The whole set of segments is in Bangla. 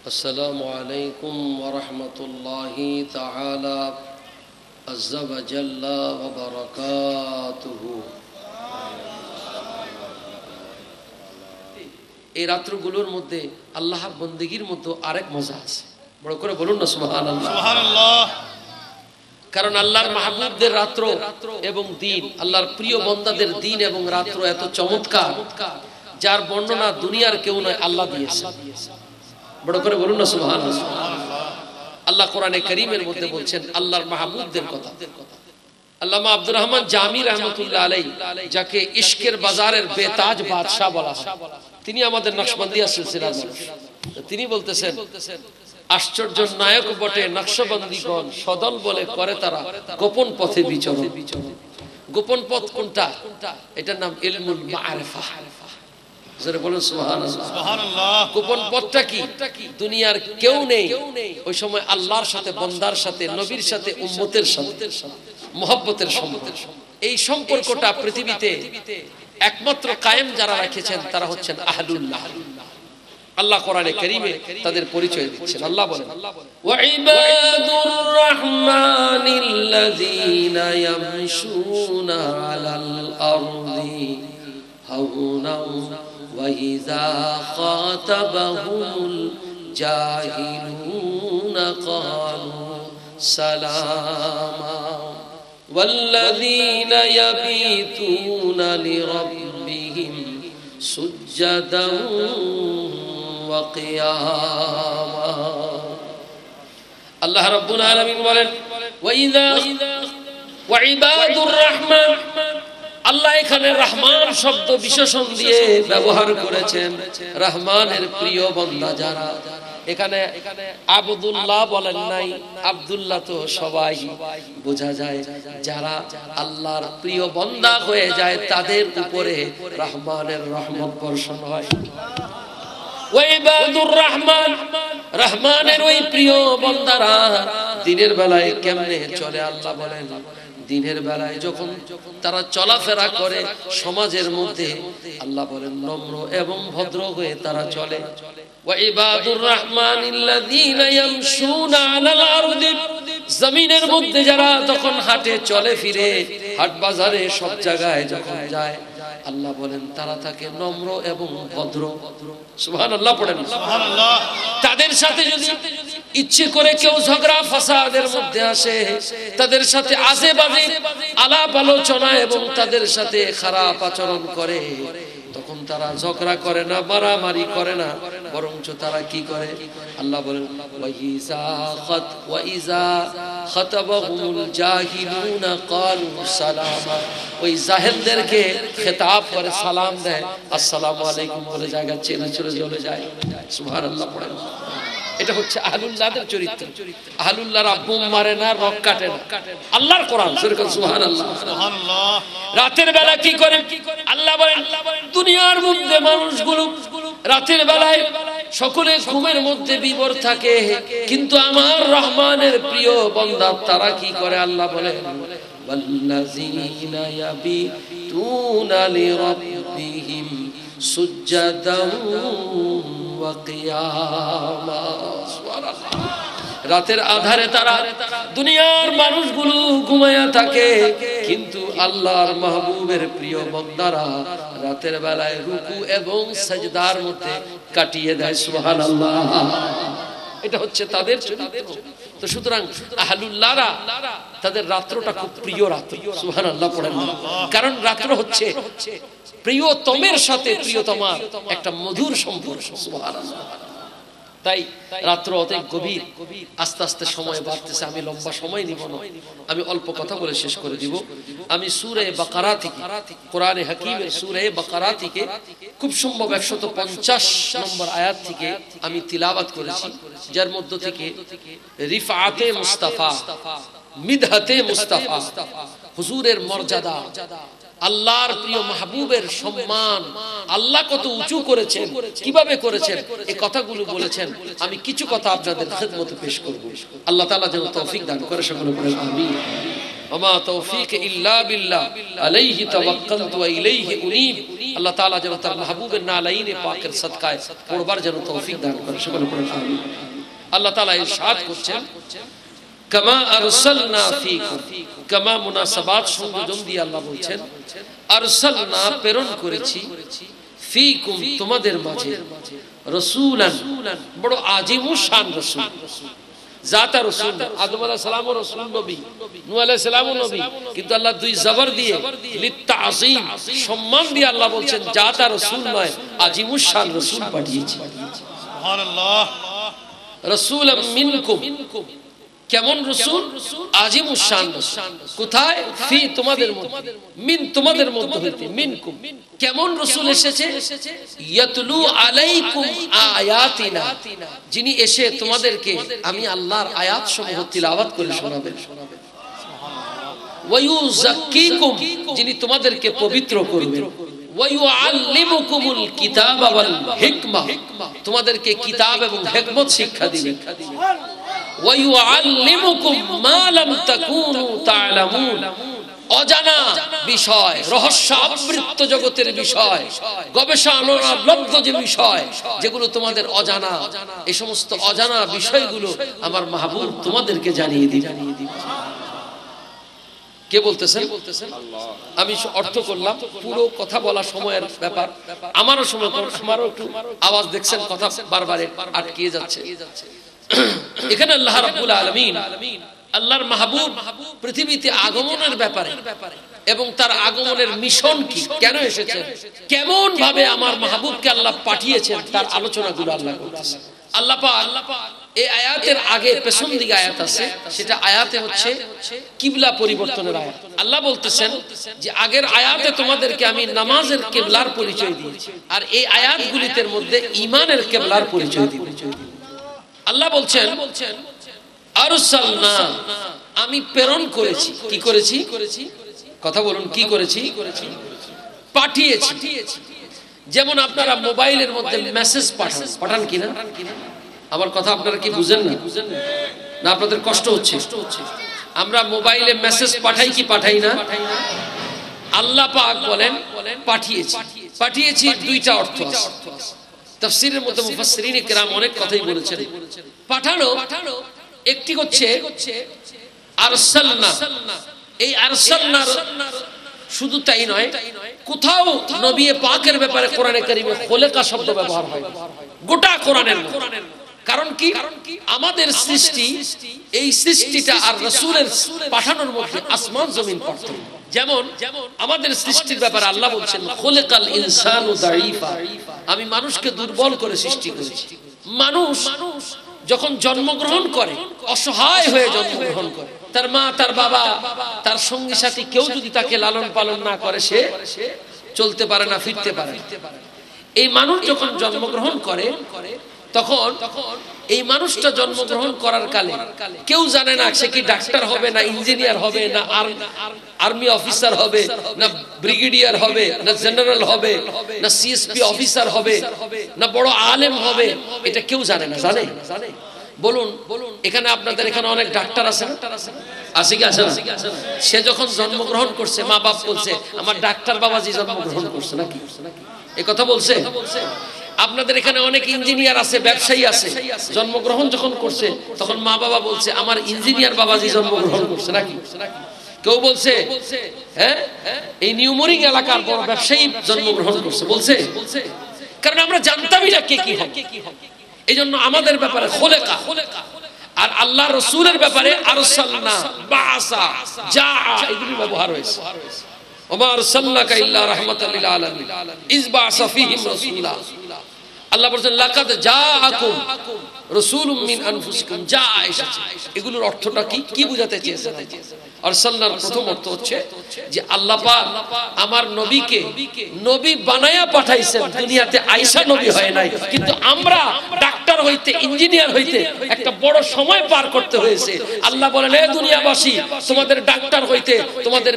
আসসালামু আলাইকুম ওয়া রাহমাতুল্লাহি তাআলা আযজা ওয়া জাল্লা ওয়া বারাকাতুহু। এই রাত্রগুলোর মধ্যে আল্লাহর বন্দেগীর মধ্যে আরেক মজা আছে, বড় করে বলুন না সুবহানাল্লাহ। সুবহানাল্লাহ। কারণ আল্লাহর মাহবুবদের রাত্র এবং দিন, আল্লাহর প্রিয় বান্দাদের দিন এবং রাত্র এত চমৎকার, যার বর্ণনা দুনিয়ার কেউ নয়, আল্লাহ দিয়েছেন। বড় করে বলুন না সুবহানাল্লাহ। আল্লাহ কোরআনে কারীমের মধ্যে বলছেন আল্লাহর মাহবুবদের কথা। আল্লামা আব্দুর রহমান জামি রাহমাতুল্লাহ আলাইহি, যাকে ইশকের বাজারের বেতাজ বাদশা বলা হয়, তিনি আমাদের নকশবন্দিয়া সিলসিলার মানুষ। তিনি বলতেছেন, আশ্চর্য নায়ক বটে নকশবন্দিগণ, সদল বলে করে তারা গোপন পথে বিচরণ। গোপন পথ কোনটা? এটার নাম ইলমুল মাআরিফা। জোরে বলুন সুবহানাল্লাহ। সুবহানাল্লাহ। গোপন পথটা কি? দুনিয়ার কেউ নেই ওই সময় আল্লাহর সাথে, বান্দার সাথে, নবীর সাথে, উম্মতের সাথে মহব্বতের সম্পর্ক। এই সম্পর্কটা পৃথিবীতে একমাত্র কায়েম যারা রেখেছেন তারা হচ্ছেন আহলুল্লাহ। আল্লাহ কোরআনে কারীমে তাদের পরিচয় দিচ্ছেন। আল্লাহ বলেন, ওয়া ইবাদুর রাহমানিল্লাযীনা ইয়ামশুনা আলাল আরদি হাওনা ওয়া ইযা খাতাবাহুমুল জাহিলুনা ক্বালু সালামা ওয়াল্লাযীনা ইয়াবিতুনা লিরাব্বিহিম সুজ্জাদান ওয়া কিয়ামা। আল্লাহ রাব্বুল আলামিন বলেন, ওয়া ইবাদুর রাহমান। আল্লাহ এখানে রহমান শব্দ বিশেষণ দিয়ে ব্যবহার করেছেন রহমানের প্রিয় বান্দা যারা। এখানে আব্দুল্লাহ বলেন নাই, আব্দুল্লাহ তো সবাই বোঝা যায়। যারা আল্লাহর প্রিয় বান্দা হয়ে যায় তাদের উপরে রহমানের রহমত বর্ষণ হয়। ওয়াইবাদুর রহমান, রহমানের ওই প্রিয় বান্দারা দিনের বেলায় কেমনে চলে? আল্লাহ বলেন, দিনের বেলায় যখন তারা চলাফেরা করে সমাজের মধ্যে, আল্লাহ বলেন নম্র এবং ভদ্র হয়ে তারা চলে। ওয়াইবাদুর রাহমানিল্লাযীনা ইয়ামশুনা আলাল আরদি, জমিনের মধ্যে যারা তখন হাঁটে, চলে ফিরে, হাট বাজারে সব জায়গায় যখন যায়, আল্লাহ বলেন তারা থাকে নম্র এবং ভদ্র। সুবহানাল্লাহ পড়েন সুবহানাল্লাহ। তাদের সাথে যদি ইচ্ছে করে কেউ ঝগড়া ফাসাদের মধ্যে আসে, তাদের সাথে আজে বাজে আলাপ আলোচনা এবং তাদের সাথে খারাপ আচরণ করে, তখন তারা ঝগড়া করে না, মারামারি করে না, বরঞ্চ তারা কি করে? আল্লাহ বলেন, ওয়া ইযা খাতাবাহুমুল জাহিলুনা ক্বালু সালামা। ওই জাহেলদেরকে খেতাব করে, সালাম দেয়, আসসালামু আলাইকুম বলে জায়গা ছেড়ে চলে যায়। সুবহানাল্লাহ পড়েন। এটা হচ্ছে আহলুল্লাহদের চরিত্র। আহলুল্লাহরা বোম মারে না, রক কাটে না। আল্লাহর কোরআন, সুবহানাল্লাহ। সুবহানাল্লাহ। রাতের বেলা কি করে? আল্লাহ বলেন, দুনিয়ার মধ্যে মানুষগুলো রাতের বেলায় সকলে ঘুমের মধ্যে বিভোর থাকে, কিন্তু আমার রহমানের প্রিয় বান্দা তারা কি করে? আল্লাহ বলেন, ওয়াল্লাযীনা ইয়াবিতুনা লিরাব্বিহিম সুজ্জাদান ওয়া কিয়ামা। রাতের আধারে তারা, দুনিয়ার মানুষগুলো ঘুমায়া থাকে, কিন্তু আল্লাহর মাহবুবের প্রিয় বান্দারা রাতের বেলায় রুকু এবং সাজদার মধ্যে কাটিয়ে দেয়। সুবহানাল্লাহ। এটা হচ্ছে তাদের চরিত্র। তো সুতরাং আহলুল্লাহরা তাদের রাত্রটা খুব প্রিয় রাত্র। সুবহানাল্লাহ পড়েন। কারণ রাত্র হচ্ছে প্রিয়তমের সাথে প্রিয়তমার একটা মধুর সম্পর্ক। সুবহানাল্লাহ। তাই রাত্র অনেক গভীর। আস্তে আস্তে সময় বাড়তেছে, আমি লম্বা সময় নিব না, আমি অল্প কথা বলে শেষ করে দিব। আমি সূরা বাকারা থেকে, কোরআনে হাকিমের সূরা বাকারা থেকে খুব সম্ভব 150 নম্বর আয়াত থেকে আমি তিলাওয়াত করেছি, যার মধ্য থেকে রিফাতে মুস্তাফা, মিদহাতে মুস্তাফা, হুজুরের মর্যাদা, আল্লাহর প্রিয় মাহবুবের সম্মান আল্লাহ কত উঁচু করেছেন, কিভাবে করেছেন, এই কথাগুলো বলেছেন। আমি কিছু কথা আপনাদের খিদমতে পেশ করব। আল্লাহ তাআলা যেন তৌফিক দান করে, সকলে বলেন আমিন। ওমা তৌফিক ইল্লা বিল্লাহ আলাইহি তাওয়াক্কালতু ওয়া ইলাইহি উনীব। আল্লাহ তাআলা যেন তার মাহবুবের নালাইনে পাকের সদকায় পড়বার যেন তৌফিক দান করেন। সকলে পড়ুন আমিন। আল্লাহ তাআলা ইরশাদ করছেন কামা আরসালনা ফীকুম, কামা মুনাসাবাত সংযোজন দিয়ে আল্লাহ বলছেন আরসালনা প্রেরণ করেছি ফীকুম তোমাদের মাঝে রাসূলান, বড় আজিমুশ শান রাসূল, জাতা রাসূল। আদম আলাইহিস সালামও রাসূল নবী, নূহ আলাইহিস সালামও নবী, কিন্তু আল্লাহ দুই জবর দিয়ে লিতাযীম সম্মান দিয়ে আল্লাহ বলছেন জাতা রাসূল নয়, আজিমুশ শান রাসূল পাঠিয়েছি। সুবহানাল্লাহ। রাসূলাম মিনকুম, কেমন রাসূল? আজিমুশ শান রাসূল। কোথায়? ফি তোমাদের মধ্যে, মিন তোমাদের মধ্যে হইতে, মিনকুম। কেমন রাসূল এসেছে? ইয়াতলু আলাইকুম আয়াতিনা, যিনি এসে তোমাদেরকে আমি আল্লাহর আয়াত সমূহ তিলাওয়াত করে শোনাবেন। ওয়া ইউযাক্কিকুম, যিনি তোমাদেরকে পবিত্র করবেন। ওয়া ইউআল্লিমুকুমুল কিতাবা ওয়াল হিকমা, তোমাদেরকে কিতাব এবং হিকমত শিক্ষা দিবেন। ওয়া ইউআল্লিমুকুম মা লাম তাকুনু তা'লামুন, অজানা বিষয়, রহস্য আবৃত জগতের বিষয়, গবেষণালব্ধ যে বিষয় যেগুলো তোমাদের অজানা, এই সমস্ত অজানা বিষয়গুলো আমার মাহবুব তোমাদেরকে জানিয়ে দিবেন। কে বলতেছেন? আমি অর্থ করলাম, পুরো কথা বলা সময়ের ব্যাপার, আমারও সময়, আমারও একটু আওয়াজ দেখছেন কথা বারবার আটকে যাচ্ছে। এখানে আল্লাহ রাব্বুল আলামিন আল্লাহর মাহবুব পৃথিবীতে আগমনের ব্যাপারে এবং তার আগমনের মিশন কি, কেন এসেছেন, কেমন ভাবে আমার মাহবুবকে আল্লাহ পাঠিয়েছেন, তার আলোচনাগুলো আল্লাহ করতেছেন। আল্লাহ পাক এই আয়াতের আগে পেছন দিকে আয়াত আছে, সেটা আয়াতে হচ্ছে কিবলা পরিবর্তনের আয়াত। আল্লাহ বলতেছেন যে আগের আয়াতে তোমাদেরকে আমি নামাজের কিবলার পরিচয় দিয়েছি, আর এই আয়াতগুলিতে মধ্যে ঈমানের কিবলার পরিচয় দিয়েছি। আল্লাহ বলছেন আরসালনা, আমি প্রেরণ করেছি। কি করেছি? কথা বলুন, কি করেছি? পাঠিয়েছি। যেমন আপনারা মোবাইলের মধ্যে মেসেজ পাঠান কিনা? আমার কথা আপনারা কি বুঝেন না? না আপনাদের কষ্ট হচ্ছে? আমরা মোবাইলে মেসেজ পাঠাই কি পাঠাই না? আল্লাহ পাক বলেন পাঠিয়েছি। পাঠিয়েছি দুইটা অর্থ আছে, তাফসীরের মধ্যে মুফাসসিরিনে কেরাম অনেক কথাই বলেছেন। পাঠানো একটি হচ্ছে আরসালনা, এই আরসালনা শুধু তাই নয়, কোথাও নবী পাকের ব্যাপারে কোরআনে কারীমে খোলেকা শব্দ ব্যবহার হয় গোটা কোরআনের মধ্যে। কারণ কি? আমাদের সৃষ্টি, এই সৃষ্টিটা আর রাসূলের পাঠানোর মধ্যে আসমান জমিন পার্থক্য। যেমন আমাদের সৃষ্টির ব্যাপারে আল্লাহ বলছেন খুলিকাল ইনসানু দাঈফা, আমি মানুষকে দুর্বল করে সৃষ্টি করেছি। মানুষ যখন জন্মগ্রহণ করে অসহায় হয়ে জন্মগ্রহণ করে, তার মা, তার বাবা, তার সঙ্গী সাথী কেউ যদি তাকে লালন পালন না করে, সে চলতে পারে না, ফিরতে পারে না। এই মানুষ যখন জন্মগ্রহণ করে তখন এই মানুষটা জন্মগ্রহণ করার কালে কেউ জানে না সে কি ডাক্তার হবে, না ইঞ্জিনিয়ার হবে, না আর্মি অফিসার হবে, না ব্রিগেডিয়ার হবে, না জেনারেল হবে, না সিএসপি অফিসার হবে, না বড় আলেম হবে, এটা কেউ জানে না। জানে? বলুন, এখানে আপনাদের এখানে অনেক ডাক্তার আছে না? আছে কি আছে না? সে যখন জন্মগ্রহণ করছে মা বাপ বলছে আমার ডাক্তার বাবাজি জন্মগ্রহণ করছে, নাকি এই কথা বলছে? আপনাদের এখানে অনেক ইঞ্জিনিয়ার আছে, ব্যবসায়ী আছে, জন্মগ্রহণ যখন করছে তখন মা বাবা বলছে আমার ইঞ্জিনিয়ার বাবাজি জন্মগ্রহণ করছে, নাকি কেউ বলছে হ্যাঁ এই নিউমোরিং এলাকার বড় ব্যবসায়ী জন্মগ্রহণ করছে? বলছে? কারণ আমরা জানতামই না কে কি হবে। এই জন্য আমাদের ব্যাপারে খোলেকা, আর আল্লাহ রাসূলের ব্যাপারে আরসালনা, বাসা, জা, এগুলি ব্যবহার হয়েছে। ওমা আরসালনাকা ইল্লা রাহমাতাল লিল আলামিন ইয বা'সা ফীহিম রাসূলা। আল্লাহ বলেন লাকাদ জাআকুম রাসূলুম মিন আনফুসিকুম, যা এসেছে। এগুলোর অর্থটা কি, কি বোঝাতে চেয়েছেন? আরসালনার প্রথম অর্থ হচ্ছে যে আল্লাহ পাক আমার নবীকে নবী বানায়া পাঠাইছেন দুনিয়াতে। আয়েশা নবী হয় নাই, কিন্তু আমরা ডাক্তার ডাক্তার হইতে ইঞ্জিনিয়ার হইতে একটা বড় সময় পার করতে হয়েছে। আল্লাহ বলেন, হে দুনিয়াবাসী, তোমাদের ডাক্তার হইতে তোমাদের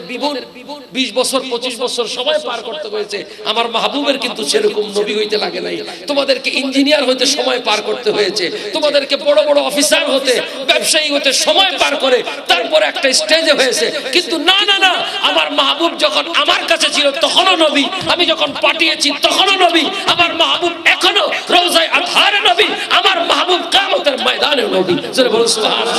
20 বছর 25 বছর সময় পার করতে হয়েছে। আমার মাহবুবের কিন্তু সেরকম নবী হইতে লাগে নাই। তোমাদেরকে ইঞ্জিনিয়ার হইতে সময় পার করতে হয়েছে, তোমাদেরকে বড় বড় অফিসার হতে, ব্যবসায়ী হতে সময় পার করে তারপরে একটা স্টেজে হয়েছে। কিন্তু না না না, আমার মাহবুব যখন আমার কাছে ছিল তখনও নবী, আমি যখন পাঠিয়েছি তখনও নবী। আমার মাহবুব এখনো রওজায়ে আতহারে নবী, আমার মাহবুব কিয়ামতের ময়দানে নবী। জোরে বলুন সুবহানাল্লাহ।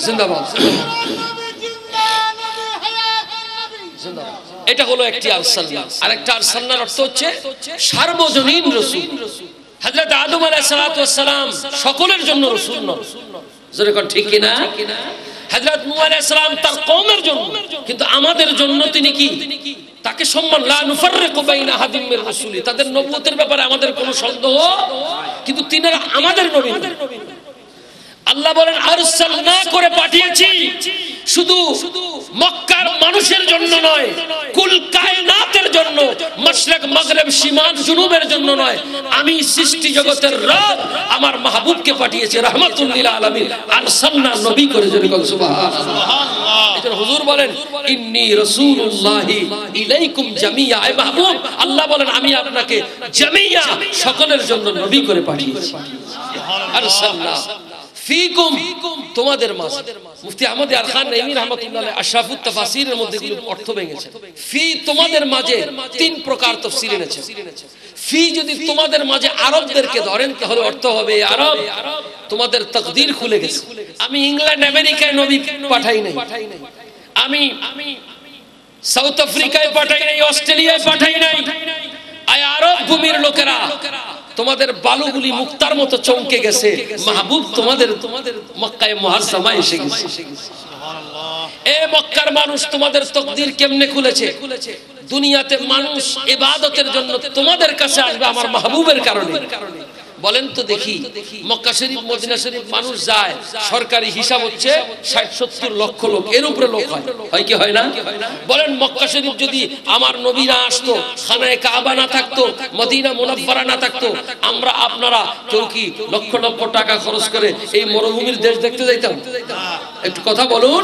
জিন্দাবাদ। এটা হলো একটি আরসালনা। আরেকটা আরসালনার অর্থ হচ্ছে সার্বজনীন রাসূল। হযরত আদম আলাইহিস সালাতু ওয়াস সালাম সকলের জন্য রাসূল নন, জোরে কোন ঠিক কি না? হযরত নূহ আলাইহিস সালাম তার কওমের জন্য, কিন্তু আমাদের জন্য তিনি কি? তাকে সম্মান, লা নুফাররিকু বাইনা আহাদিম মির রাসূলি। তাদের নবুয়তের ব্যাপারে আমাদের কোনো সন্দেহ, কিন্তু তিনারা আমাদের নবী। আল্লাহ বলেন, আরসালনা করে পাঠিয়েছি শুধু মক্কার মানুষের জন্য নয়, কুল কায়নাতের জন্য, মাশরিক মাগরিব সীমান জুনুবের জন্য নয়। আমি সৃষ্টি জগতের রব আমার মাহবুবকে পাঠিয়েছি রাহমাতুল লিল আলামিন, আরসালনা নবী করে। জোরে বল সুবহানাল্লাহ। এটা হুজুর বলেন, ইন্নী রাসূলুল্লাহি ইলাইকুম জামিয়া। এ মাহবুব, আল্লাহ বলেন আমি আপনাকে জামিয়া সকলের জন্য নবী করে পাঠিয়েছি। আরসালনা ফীকুম, তোমাদের মাঝে। মুফতি আহমদ ইয়ার খান নাইমি রাহমাতুল্লাহ আলাইহি আশরাফুত তাফসীরের মধ্যে গুলো অর্থ ভেঙেছেন। ফি তোমাদের মাঝে 3 প্রকার তাফসীর এনেছে। ফি যদি তোমাদের মাঝে আরবদেরকে ধরেন তাহলে অর্থ হবে আরব, তোমাদের তাকদীর খুলে গেছে। আমি ইংল্যান্ড আমেরিকায় নবী পাঠাই নাই, আমি সাউথ আফ্রিকায় পাঠাই নাই, অস্ট্রেলিয়ায় পাঠাই নাই। আয় আরব ভূমির লোকেরা, তোমাদের বালুগুলি মুক্তার মতো চমকে গেছে। মাহবুব তোমাদের মক্কায়ে মুআজ্জামায় এসে গেছে। এ মক্কার মানুষ, তোমাদের তাকদীর কেমনে খুলেছে? দুনিয়াতে মানুষ ইবাদতের জন্য তোমাদের কাছে আসবে আমার মাহবুবের কারণে। বলেন তো দেখি, মক্কা শরীফ মদিনা শরীফ মানুষ যায়, সরকারি হিসাব হচ্ছে 60-70 লক্ষ লোক, এর উপরে লোক হয় কি হয় না? বলেন মক্কা শরীফ যদি আমার নবী না আসতো, খানায়ে কাবা না থাকতো, মদিনা মুনাফফারা না থাকতো, আমরা আপনারা কেউ কি লক্ষ লক্ষ টাকা খরচ করে এই মরুভূমির দেশ দেখতে যাইতাম? একটু কথা বলুন।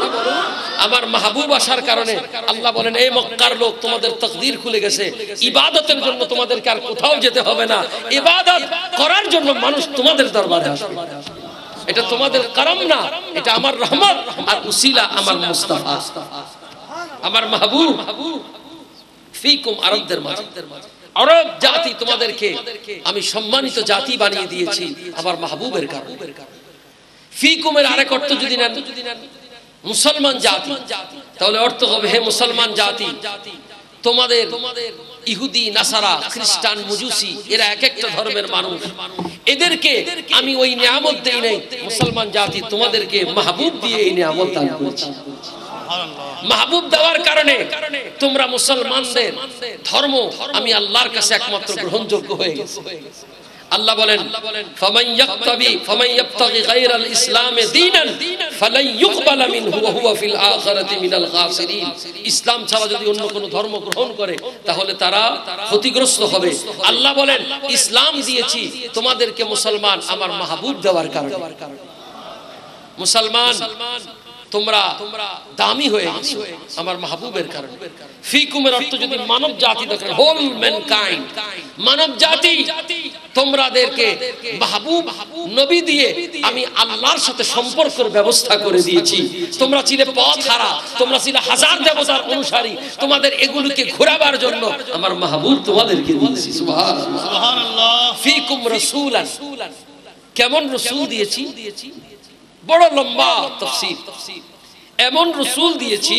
আমার মাহবুব আসার কারণে আল্লাহ বলেন, এই মক্কার লোক তোমাদের তাকদীর খুলে গেছে, ইবাদতের জন্য তোমাদেরকে আর কোথাও যেতে হবে না, ইবাদত করার জন্য মানুষ তোমাদের দরবারে আসবে। এটা তোমাদের কারাম না, এটা আমার রহমত আর উসিলা আমার মুস্তাফা, আমার মাহবুব। ফীকুম, আরবদের মাঝে। আরব জাতি তোমাদেরকে আমি সম্মানিত জাতি বানিয়ে দিয়েছি আমার মাহবুবের কারণে। ফীকুমের আরেক অর্থ যদি নেন মুসলমান জাতি, তাহলে অর্থ হবে হে মুসলমান জাতি, তোমাদের ইহুদি নাসারা খ্রিস্টান মুজুসি এরা এক একটা ধর্মের মানুষ, এদেরকে আমি ওই নিয়ামত দেই নাই। মুসলমান জাতি তোমাদেরকে মাহবুব দিয়ে এই নিয়ামত দান করেছি। মাহবুব দেওয়ার কারণে তোমরা মুসলমানদের ধর্ম আমি আল্লাহর কাছে একমাত্র গ্রহণযোগ্য হয়ে গেছে। আল্লাহ বলেন, ফামান ইয়াবতাগি গায়রাল ইসলামে দীনান ফালান ইউকবালা মিনহু ওয়া হুয়া ফিল আখিরাতি মিনাল খাসিরিন। ইসলাম ছাড়া যদি অন্য কোনো ধর্ম গ্রহণ করে তাহলে তারা ক্ষতিগ্রস্ত হবে। আল্লাহ বলেন, ইসলাম দিয়েছি তোমাদেরকে মুসলমান আমার মাহবুব দেওয়ার কারণে। মুসলমান তোমরা দামি হয়ে গেছো আমার মাহবুবের কারণে। ফীকুমের অর্থ যদি মানব জাতি দেখেন, হোল ম্যানকাইন্ড, মানব জাতি তোমাদেরকে মাহবুব নবী দিয়ে আমি আল্লাহর সাথে সম্পর্কের ব্যবস্থা করে দিয়েছি। তোমরা ছিলে পথ হারা, তোমরা ছিলে হাজার দেবতার অনুসারী, তোমাদের এগুলোকে ঘোরাবার জন্য আমার মাহবুব তোমাদেরকে দিয়েছি। সুবহানাল্লাহ। ফীকুম রাসূলান, কেমন রাসূল দিয়েছি? বড় লম্বা তাফসীর। এমন রাসূল দিয়েছি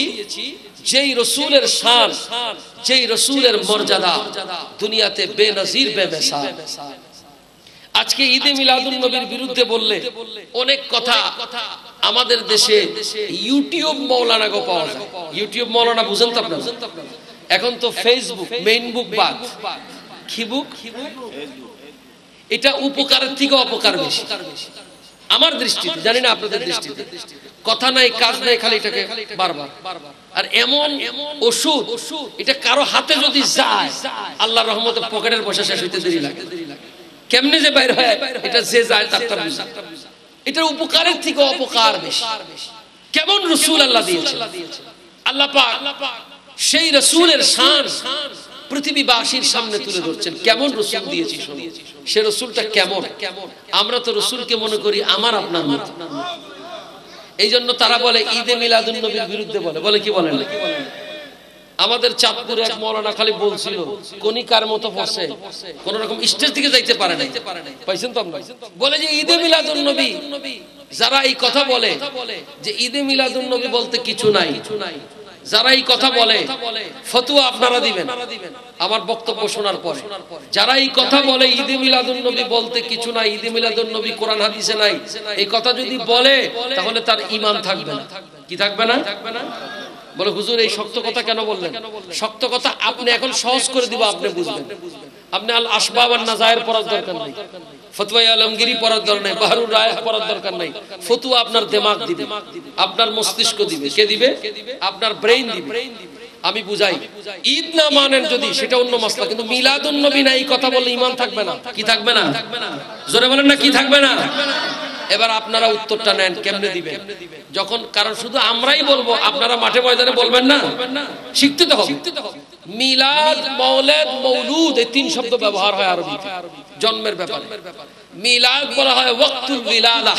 যেই রাসূলের শান, যেই রাসূলের মর্যাদা দুনিয়াতে বেনজির বেমিসাল। আজকে ঈদে মিলাদুন নবীর বিরুদ্ধে বললে অনেক কথা আমাদের দেশে ইউটিউব মাওলানা গো পাওয়া যায়। ইউটিউব মাওলানা বুঝেন তো আপনারা? এখন তো ফেসবুক, মেইন বুক বাদ, কি বুক? এটা উপকারের থেকে অপকার বেশি। আমার দৃষ্টিতে, জানি না আপনাদের দৃষ্টিতে, কথা নাই কাজ নাই, খালি এটাকে বারবার। আর এমন ওষুধ, এটা কারো হাতে যদি যায় আল্লাহর রহমতে পকেটের পয়সা শেষ হইতে দেরি লাগে। কেমনে যে বাইর হয় এটা যে যায় তারটা বুঝে। এটার উপকারের থেকে অপকার বেশি। কেমন রাসূল আল্লাহ দিয়েছেন, আল্লাহ পাক সেই রাসূলের শান পৃথিবীবাসীর সামনে তুলে ধরছেন। কেমন রাসূল দিয়েছি শুনুন, সে রাসূলটা কেমন। আমরা তো রাসূলকে মনে করি আমার আপনার মত। এই জন্য তারা বলে ঈদে মিলাদুন নবীর বিরুদ্ধে বলে কি বলেন। আমাদের চাঁদপুরে এক মাওলানা খালি বলছিল কনিকার মতো পড়ছে, কোন রকম স্টেজ দিকে যাইতে পারে না, পাইছেন তো আমরা। বলে যে ঈদে মিলাদুন নবী, যারা এই কথা বলে যে ঈদে মিলাদুন নবী বলতে কিছু নাই, যারা এই কথা বলে ফতোয়া আপনারা দিবেন আমার বক্তব্য শোনার পরে। যারা এই কথা বলে ঈদে মিলাদুন নবী বলতে কিছু নাই, ঈদে মিলাদুন নবী কোরআন হাদিসে নাই, এই কথা যদি বলে তাহলে তার ঈমান থাকবে না। কি থাকবে না? বলে হুজুর এই শক্ত কথা কেন বললেন? শক্ত কথা আপনি এখন সহজ করে দিব, আপনি বুঝবেন। আপনি আল আসবাব আন নাজায়ের পড়ার দরকার নাই, ফতোয়া আলমগীরি পড়ার দরকার নাই, বাহরুর রায় পড়ার দরকার নাই। ফতোয়া আপনার দিমাগ দিবে, আপনার মস্তিষ্ক দিবে। কে দিবে? আপনার ব্রেইন দিবে। আমি বুঝাই, ঈদ না মানেন যদি সেটা অন্য মাসলা, কিন্তু মিলাদুন নবী না এই কথা বললে ঈমান থাকবে না। কি থাকবে না? জোরে বলেন না, কি থাকবে না? এবার আপনারা উত্তরটা নেন, কেমনে দিবেন? যখন, কারণ শুধু আমরাই বলবো, আপনারা মাঠে ময়দানে বলবেন না, শিখতে তো হবে। মিলাদ, মাওলাদ, মৌলুদ এই তিন শব্দ ব্যবহার হয় আরবিতে জন্মের ব্যাপারে। মিলাদ বলা হয় ওয়াক্তুল মিলাদা,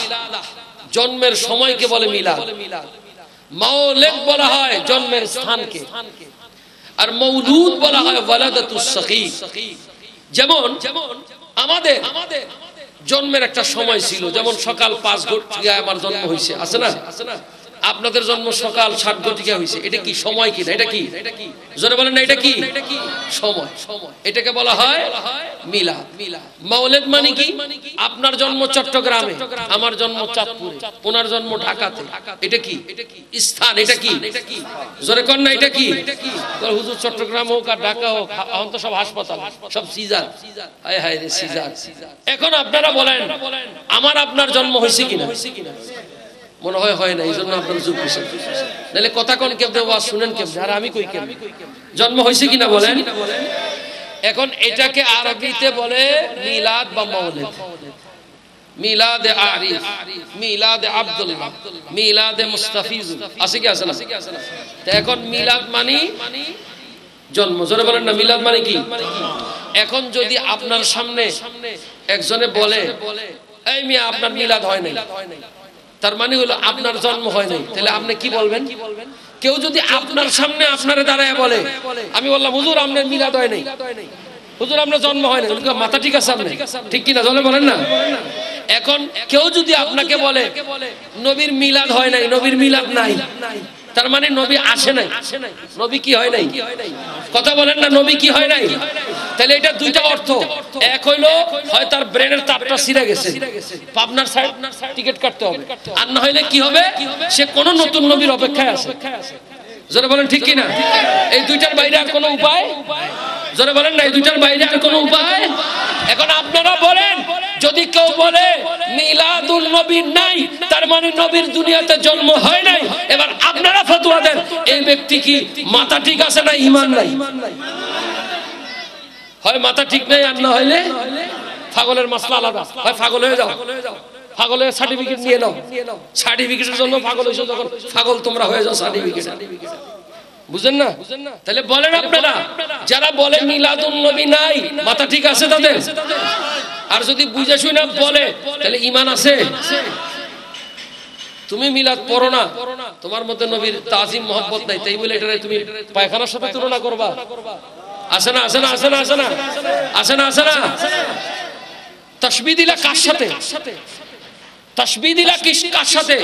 জন্মের সময়কে বলে মিলাদ। মাওলাদ বলা হয় জন্মের স্থানকে, আর মৌলুদ বলা হয় ওয়ালাদাতুস সাগীর। যেমন আমাদের জন্মের একটা সময় ছিল, যেমন সকাল 5 ঘটিকায় আমার জন্ম হয়েছে, আছে না? আপনাদের জন্ম সকাল 7 ঘটিকা হয়েছে। এটা কি সময়? কিনা এটা কি? জোরে বলেন না, এটা কি সময়? এটাকে বলা হয় মিলাদ। মাওলাদ মানে কি? আপনার জন্ম চট্টগ্রামে, আমার জন্ম চাঁদপুরে, ওনার জন্ম ঢাকাতে। এটা কি স্থান? এটা কি? জোরে কোন না, এটা কি? হুজুর চট্টগ্রাম হোক আর ঢাকা হোক, এখন তো সব হাসপাতাল, সব সিজার। হায় হায় রে সিজার। এখন আপনারা বলেন আমার আপনার জন্ম হয়েছে কিনা? মনে হয় না, এই জন্য আপনার যুগ হয়েছে। নাহলে কথা কোন কেমনে, ওয়াজ শুনেন কেমনে, আর আমি কই কেমনে? জন্ম হয়েছে কিনা বলেন। এখন এটাকে আরবিতে বলে মিলাদ বা মাওলাদ। মিলাদে আরিফ, মিলাদে আব্দুল্লাহ, মিলাদে মুস্তাফিজ, আছে কি আছে না? তো এখন মিলাদ মানে জন্ম। জোরে বলেন না, মিলাদ মানে কি? এখন যদি আপনার সামনে একজনে বলে এই মিয়া আপনার মিলাদ হয় নাই, তার মানে হলো আপনার জন্ম হয় নাই, তাহলে আপনি কি বলবেন? কেউ যদি আপনার সামনে আপনারে দাঁড়ায় বলে, আমি বললাম হুজুর আপনার মিলাদ হয় নাই, হুজুর আপনার জন্ম হয় নাই, মাথা ঠিক আছে আপনি? ঠিক কিনা জলে বলেন না। এখন কেউ যদি আপনাকে বলে নবীর মিলাদ হয় নাই, নবীর মিলাদ নাই, তার মানে নবী আসে নাই। নবী কি হয় নাই? কথা বলেন না, নবী কি হয় নাই? তাহলে এটা দুইটা অর্থ। এক হইলো হয় তার ব্রেনের তারটা ছিঁড়ে গেছে, পাবনার সাইড টিকিট কাটতে হবে, আর না হইলে কি হবে, সে কোন নতুন নবীর অপেক্ষায় আছে। জোরে বলেন ঠিক কিনা? এই দুইটার বাইরে আর কোনো উপায়? জোরে বলেন না, এই দুইটার বাইরে আর কোনো উপায়? এখন আপনারা বলেন, যদি কেউ বলে মিলাদুল নবী নাই, তার মানে নবীর দুনিয়াতে জন্ম হয় নাই। এবার আপনারা ফতোয়া দেন, এই ব্যক্তি কি মাথা ঠিক আছে না ঈমান নাই? হয় মাথা ঠিক নাই, আর না হইলে পাগলের মাসলা আলাদা। হয় পাগল হয়ে যাও, পাগলের সার্টিফিকেট নিয়ে নাও, সার্টিফিকেটের জন্য পাগল হইছো, যখন পাগল তোমরা হয়ে যাও সার্টিফিকেট। বুঝেন না? তাহলে বলেন আপনারা, যারা বলে মিলাদুন নবী নাই, মাথা ঠিক আছে তাদের? আর যদি বুঝে শুনে বলে, তাহলে ঈমান আছে? তুমি মিলাদ পড়ো না, তোমার মধ্যে নবীর তাজিম মহব্বত নাই, তাই বলে এটা তুমি পায়খানার সাথে তুলনা করবা? আসে না, আসে না, আসে না, আসে না, আসে না, আসে না। তাসবিহ দিলা কার সাথে? তাসবিহ দিলা কার সাথে?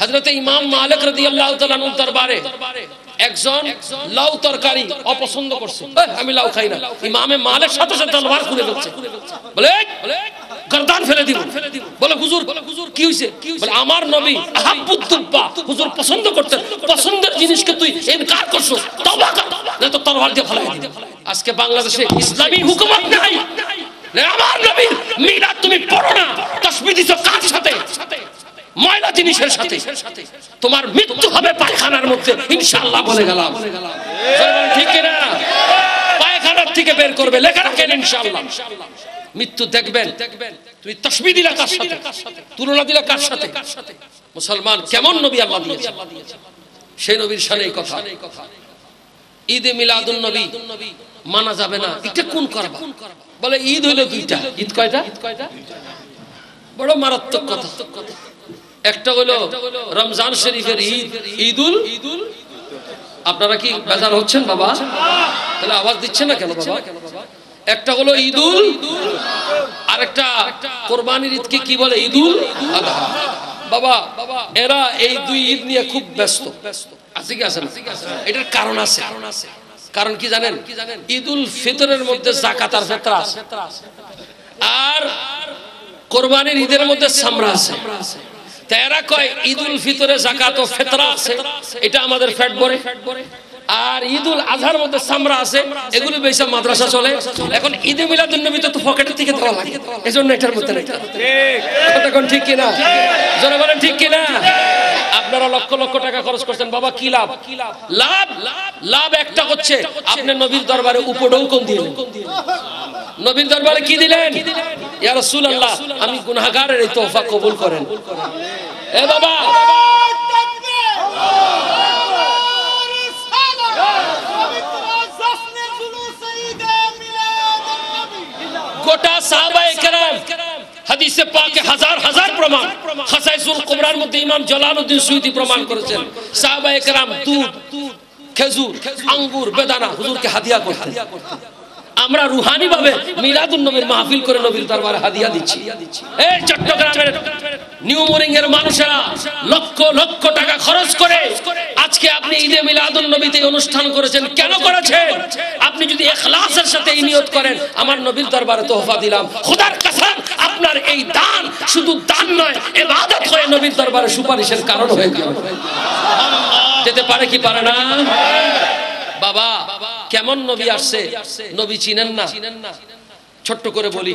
হযরত ইমাম মালিক রাদিয়াল্লাহু তাআলা আনহু দরবারে একজন লাউ তরকারি অপছন্দ করছে, আমি লাউ খাই না। ইমামে মালিক সাথে সাথে তলোয়ার খুলে ফেলছে, বলে গর্দান ফেলে দিব। বলে হুজুর কি হইছে? বলে আমার নবী আহাব্বুদ দুব্বা, হুজুর পছন্দ করতেন, পছন্দের জিনিসকে তুই ইনকার করছো, তওবা কর, না তো তলোয়ার দিয়ে ফেলাই দিই। আজকে বাংলাদেশে ইসলামী হুকুমত নাই, আমার নবীর মিলাদ তুমি পড়ো না, তাসবিহ দিছো কার সাথে? ময়লা জিনিসের সাথে তোমার মৃত্যু হবে পায়খানার মধ্যে ইনশাআল্লাহ বলে গেলাম। ঠিক কিনা? পায়খানার থেকে বের করবে, লেখা রাখেন ইনশাআল্লাহ। মৃত্যু দেখবেন, তুমি তাসবিহ দিলা কার সাথে, তুলনা দিলা কার সাথে? মুসলমান কেমন নবী আল্লাহ দিয়েছেন, সেই নবীর শানে এই কথা। ঈদে মিলাদুন নবী মানা যাবে না, এটা কোন করবা? বলে ঈদ হইলো দুইটা। ঈদ কয়টা? বড় মারাত্মক কথা। একটা হলো রমজান শরীফের ঈদ, ঈদুল। আপনারা কি বেজার হচ্ছেন বাবা? তাহলে আওয়াজ দিচ্ছেন না কেন বাবা? একটা হলো ঈদুল, আর একটা কোরবানির ঈদকে কি বলে? ঈদুল আযহা। বাবা এরা এই দুই ঈদ নিয়ে খুব ব্যস্ত আছে কি আছে না? এটার কারণ আছে। কারণ কি জানেন? ঈদুল ফিতরের মধ্যে যাকাত আর ফিতরা আছে, আর কোরবানির ঈদের মধ্যে সামরা আছে। তেরা কয় ঈদুল ফিতরে যাকাত ও ফিতরা আছে, এটা আমাদের পেট ভরে। আর ঈদুল আজহার মধ্যে সামরা আছে, এগুলো বেশি মাদ্রাসা চলে। এখন ঈদে মিলাদুন নবী তো পকেটের থেকে দেওয়া লাগে, এজন্য এটার মধ্যে ঠিক কথা কোন ঠিক কিনা? জোরে বলেন ঠিক কিনা? আপনারা লক্ষ লক্ষ টাকা খরচ করছেন, বাবা কি লাভ? লাভ লাভ একটা হচ্ছে আপনি নবীর দরবারে উপঢৌকন দিলেন। নবীর দরবারে কি দিলেন? ইয়া রাসূলুল্লাহ, আমি গুনাহগারের এই তোহফা কবুল করেন। এ বাবা, গোটা সাহাবায়ে কেরাম হাদিসে পাকে হাজার হাজার প্রমাণ, খাসাইসুল কুবরার মধ্যে ইমাম জালালউদ্দিন সুয়ুতী প্রমাণ করেছেন, সাহাবায়ে কেরাম দুধ, খেজুর, আঙ্গুর, বেদানা হুজুরকে হাদিয়া করতেন। আমরা রুহানি ভাবে মিলাদুন নবীর মাহফিল করে নবীর দরবারে হাদিয়া দিচ্ছি। এই চট্টগ্রামের নিউ মোরিং এর মানুষেরা লক্ষ লক্ষ টাকা খরচ করে আজকে আপনি ঈদে মিলাদুন নবীতে অনুষ্ঠান করেছেন। কেন করেছেন? আপনি যদি ইখলাসের সাথে এই নিয়ত করেন, আমার নবীর দরবারে তোহফা দিলাম, খোদার কসম আপনার এই দান শুধু দান নয়, ইবাদত হয়ে নবীর দরবারে সুপারিশের কারণ হয়ে যাবে। যেতে পারে কি পারে না? বাবা কেমন নবী আসছে, নবী চিনেন না? ছোট্ট করে বলি,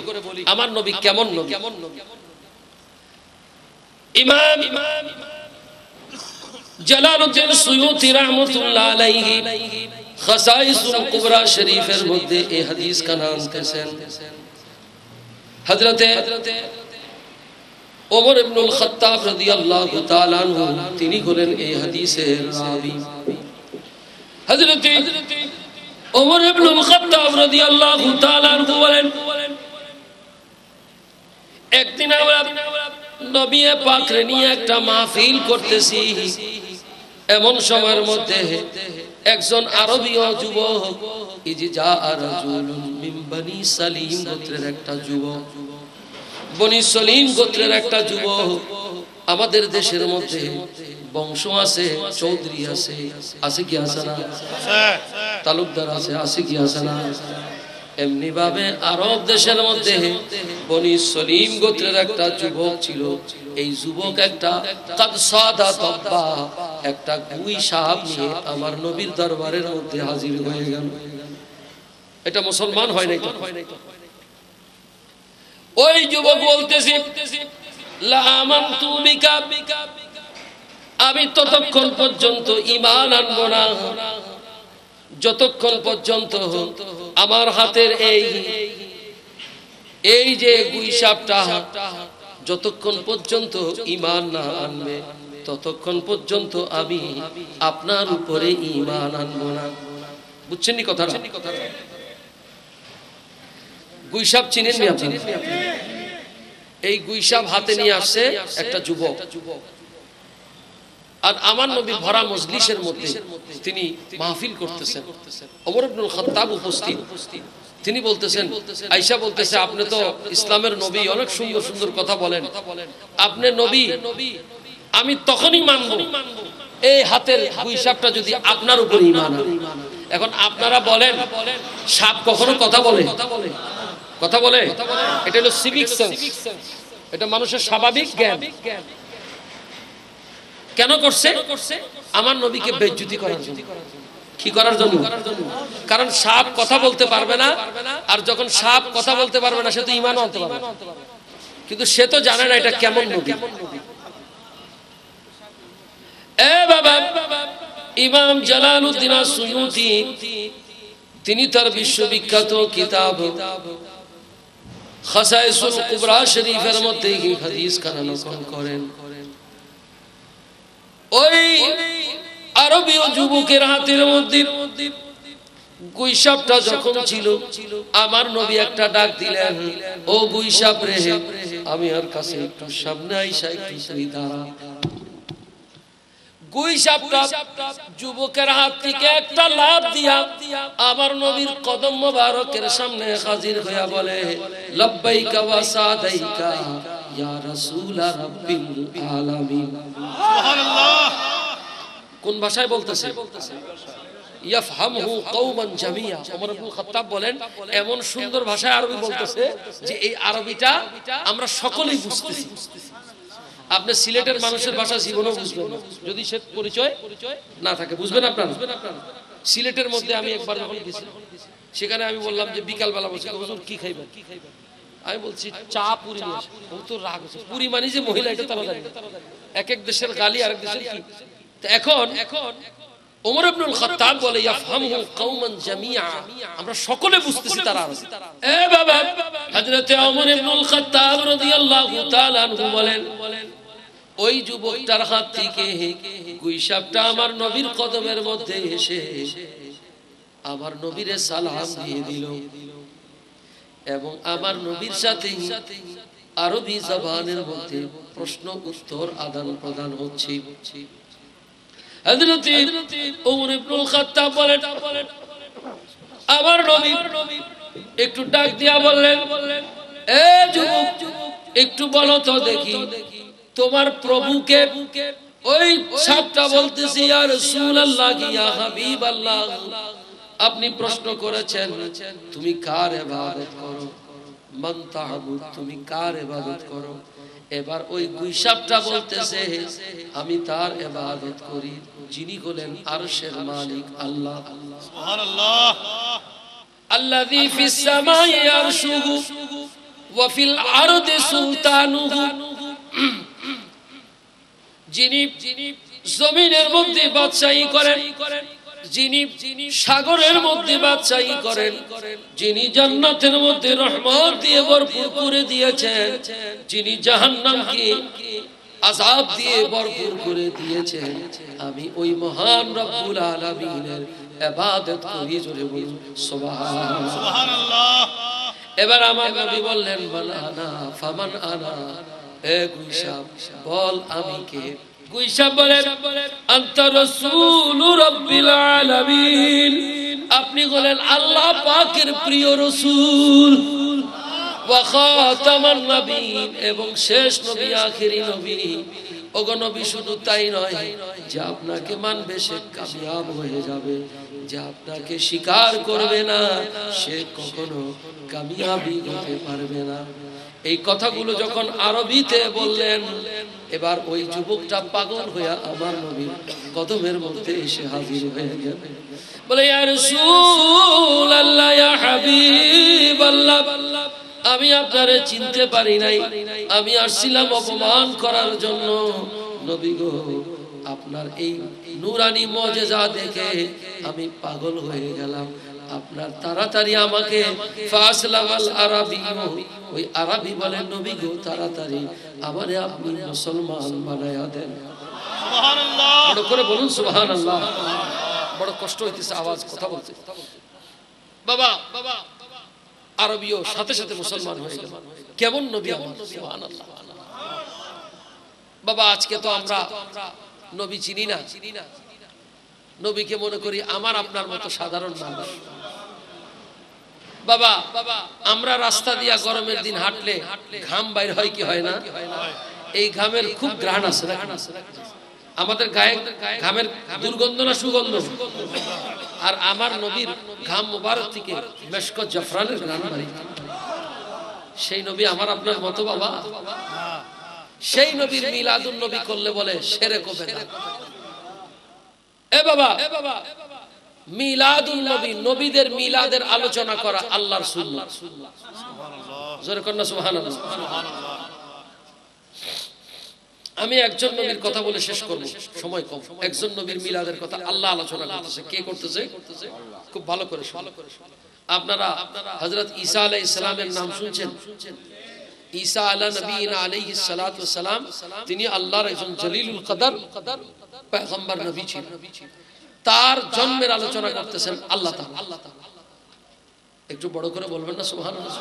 আমার নবী কেমন নবী? ইমাম জালালউদ্দিন সুয়ুতী রাহমাতুল্লাহ আলাইহি খাসাইসুল কুবরা শরীফের মধ্যে এই হাদিস का नाम আনতেছেন। হযরতে ওমর ইবনুল খাত্তাব রাদিয়াল্লাহু তাআলা আনহু তিনি হলেন এই হাদিসের রাবী। হযরতে ওমর ইবনুল খাত্তাব রাদিয়াল্লাহু তাআলা আনহু বলেন, একদিন আমরা নবী পাকরে নিয়ে একটা মাহফিল করতেছি, এমন সময়ের মধ্যে একজন আরবীয় যুবক, ইজা রাজুলুন মিন বনি সালিম গোত্রের একটা যুবক, বনি সলিম গোত্রের একটা যুবক, আমাদের দেশের মধ্যে বংশ আছে, চৌধুরী আছে, আছে কি আছে না? তালুকদার আছে, আছে কি আছে না? এমনি ভাবে আরব দেশের মধ্যে বনি সলিম গোত্রের একটা যুবক ছিল। এই যুবক একটা কাদ সাদা তব্বা, একটা গুই সাপ নিয়ে আমার নবীর দরবারের মধ্যে হাজির হয়ে গেল। এটা মুসলমান হয় নাই তো? ওই যুবক বলতেছে, লা আমানতু বিকা, আমি ততক্ষণ পর্যন্ত ঈমান আনবো না যতক্ষণ পর্যন্ত আমার হাতের এই যে গুই সাপটা যতক্ষণ পর্যন্ত ঈমান না আনবে ততক্ষণ পর্যন্ত আমি আপনার উপরে ঈমান আনবো না। বুঝছেন নি কথাটা? গুই সাপ চিনেন নি আপনারা? এই গুই সাপ হাতে নিয়ে আসছে একটা যুবক, আর আমার নবী ভরা মজলিসের মধ্যে তিনি মাহফিল করতেছেন। ওমর ইবনুল খাত্তাব উপস্থিত। তিনি বলতেছেন, আয়েশা বলতেছে, আপনি তো ইসলামের নবী, অনেক সুন্দর সুন্দর কথা বলেন, আপনি নবী, আমি তখনই মানব এই হাতের গুই সাপটা যদি আপনার উপর ঈমান আনে। এখন আপনারা বলেন, সাপ কখনো কথা বলে? কথা বলে? এটা হলো সিভিক সেন্স, এটা মানুষের স্বাভাবিক জ্ঞান। কেন করছে? আমার নবীকে বেইজ্জতি করার জন্য। কি করার জন্য? কারণ সাপ কথা বলতে পারবে না, আর যখন সাপ কথা বলতে পারবে না সে তো ঈমানও আনতে পারবে না। কিন্তু সে তো জানে না এটা কেমন নবী। এ বাবা, ইমাম জালালউদ্দিন সুয়ুতি তিনি তার বিশ্ববিখ্যাত কিতাব খাসাইসুল কুবরা শরীফের মধ্যে এই হাদিস খানা নকল করেন। ওই আরবীয় যুবকের হাতের মধ্যে গুইসাপটা যখন ছিল, আমার নবী একটা ডাক দিলেন, ও গুইসাপ রে, আমি আর কাছে একটু সামনে আইসা একটু তুই দাঁড়া। গুইসাপটা যুবকের হাত থেকে একটা লাফ দিয়া আমার নবীর কদম মোবারকের সামনে হাজির হইয়া বলে, লব্বাইকা ওয়া সাদাইকা ইয়া রাসূল রাব্বিল আলামিন। সুবহানাল্লাহ। কোন ভাষায় বলতেছে? ইয়াফহামহু কওমান জামিয়া। ওমর ইবনুল খাত্তাব বলেন, এমন সুন্দর ভাষায় আরবি বলতেছে যে এই আরবিটা আমরা সকলেই বুঝতেছি। আপনি সিলেটের মানুষের ভাষা জীবনও বুঝবেন না যদি সে পরিচয় না থাকে, বুঝবেন আপনারা? সিলেটের মধ্যে আমি একবার যখন গেছি, সেখানে আমি বললাম যে বিকাল বেলা বসে হুজুর কি খাইবেন? আমি বলছি চা পুরি। ও তো রাগ হচ্ছে, পুরি মানে যে মহিলা এটা তারা জানে, এক এক দেশের গালি আরেক দেশের কি। এখন ওমর ইবনুল খাত্তাব বলে, ইয়াফহামহু কওমান জামিয়া, আমরা সকলে বুঝতেছি তারা আরবি। এ বাবা, হযরতে ওমর ইবনুল খাত্তাব রাদিয়াল্লাহু তাআলা আনহু বলেন, ওই যুবকটার হাত থেকে গুইসাপটা আমার নবীর কদমের মধ্যে এসে আমার নবীরে সালাম দিয়ে দিল এবং আমার নবীর সাথে আরবি জবানের মধ্যে প্রশ্ন উত্তর আদান প্রদান হচ্ছে। হযরতে ওমর ইবনুল খাত্তাব বলেন, আমার নবী একটু ডাক দিয়া বললেন, এ যুবক, একটু বলো তো দেখি তোমার প্রভুকে। ওই সাপটা বলতেছি, ইয়া রাসূলুল্লাহ, ইয়া হাবিবাল্লাহ, আপনি প্রশ্ন করেছেন তুমি কার ইবাদত করো, মান তা'বুদ, তুমি কার ইবাদত করো। এবার ওই গুইসাপটা বলতেছে, আমি তার ইবাদত করি যিনি হলেন আরশের মালিক আল্লাহ। সুবহানাল্লাহ। আল্লাযী ফিস সামাই আরশুহু ওয়া ফিল আরদি সুলতানুহু, যিনি জমিনের মধ্যে বাদশাহী করেন, যিনি সাগরের মধ্যে বাদশাহী করেন, যিনি জান্নাতের মধ্যে রহমত দিয়ে ভরপুর করে দিয়েছেন, যিনি জাহান্নামকে আযাব দিয়ে ভরপুর করে দিয়েছেন, আমি ওই মহান রব্বুল আলামিনের ইবাদত করি। জোরে বলুন সুবহানাল্লাহ। এবার আমার নবী বললেন, মান আনা ফামান আনা, এ গুইসাপ বল আমি কে। গুইসাপ বলেন, আনতা রাসূল রাব্বিল আলামিন, আপনি হলেন আল্লাহ পাকের প্রিয় রাসূল, ওয়া খাতামান নবীন, এবং শেষ নবী, আখেরি নবী। ওগো নবী, শুধু তাই নয় যে আপনাকে মানবে সে কামিয়াব হয়ে যাবে, যে আপনাকে স্বীকার করবে না সে কখনো কামিয়াবি হতে পারবে না। এই কথাগুলো যখন আরবিতে বললেন, এবার ওই যুবকটা পাগল হয়ে আমার নবীর কদমের মধ্যে এসে হাজির হয়ে গেল। বলে, ইয়া রাসূলুল্লাহ, ইয়া হাবিবাল্লাহ, আমি আপনারে চিনতে পারি নাই, আমি আসছিলাম অপমান করার জন্য। নবী গো, আপনার এই নূরানি মুজিজা দেখে আমি পাগল হয়ে গেলাম, আপনার তাড়াতাড়ি আমাকে ফাসলামাল আরাবী, ওই আরবি বলেন, নবী গো তাড়াতাড়ি আমারে আপনি মুসলমান বানায়া দেন। সুবহানাল্লাহ। বড় করে বলুন সুবহানাল্লাহ। বড় কষ্ট হইতেছে আওয়াজ, কথা বলতে। বাবা আরবিও সাথে সাথে মুসলমান হয়ে গেল। কেমন নবী আমার, সুবহানাল্লাহ। বাবা আজকে তো আমরা নবী চিনি না, নবীকে মনে করি আমার আপনার মতো সাধারণ মানুষ। বাবা আমরা রাস্তা দিয়া গরমের দিন হাঁটলে ঘাম বাইর হয় কি হয় না? এই ঘামের খুব ঘ্রাণ আছে না? আমাদের গায়ে ঘামের দুর্গন্ধ না সুগন্ধ? আর আমার নবীর ঘাম মুবারক থেকে মেশক জাফরানের ঘ্রাণ বাড়ি। সেই নবী আমার আপনার মতো বাবা? সেই নবীর মিলাদুন নবী করলে বলে শিরক হবে না। এ বাবা মিলাদুন নবী, নবীদের মিলাদের আলোচনা করা আল্লাহর সুন্নাত। সুবহানাল্লাহ। জোরে কন্না সুবহানাল্লাহ। আমি একজন নবীর কথা বলে শেষ করব, সময় কম। একজন নবীর মিলাদের কথা আল্লাহ আলোচনা করতেছে। কে করতেছে? খুব ভালো করে আপনারা হযরত ঈসা আলাইহিস সালামের নাম শুনছেন? ঈসা আলা নবীনা আলাইহিস সালাতু ওয়াস সালাম, তিনি আল্লাহর একজন জলিলুল কদর পয়গম্বর নবী ছিলেন। তার জন্মের আলোচনা করতেছেন আল্লাহ তাআলা। একটু বড় করে বলবেন না সুবহানাল্লাহ?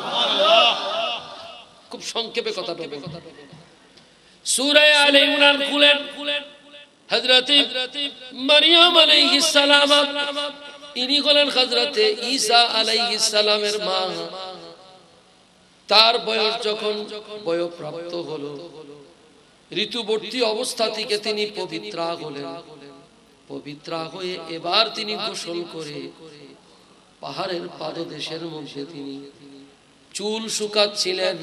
খুব সংক্ষেপে কথা বলবো। সূরা আলে ইমরান খুলেন, হযরত মারইয়াম আলাইহিস সালাম, ইনি হলেন হযরত ঈসা আলাইহিস সালামের মা। তার বয়স যখন বয়ঃপ্রাপ্ত হলো, ঋতুবর্তী অবস্থা থেকে তিনি পবিত্রা হলেন। পবিত্রা হয়ে এবার তিনি গোসল করে পাহাড়ের পাদদেশের মধ্যে তিনি চুল শুকাচ্ছিলেন,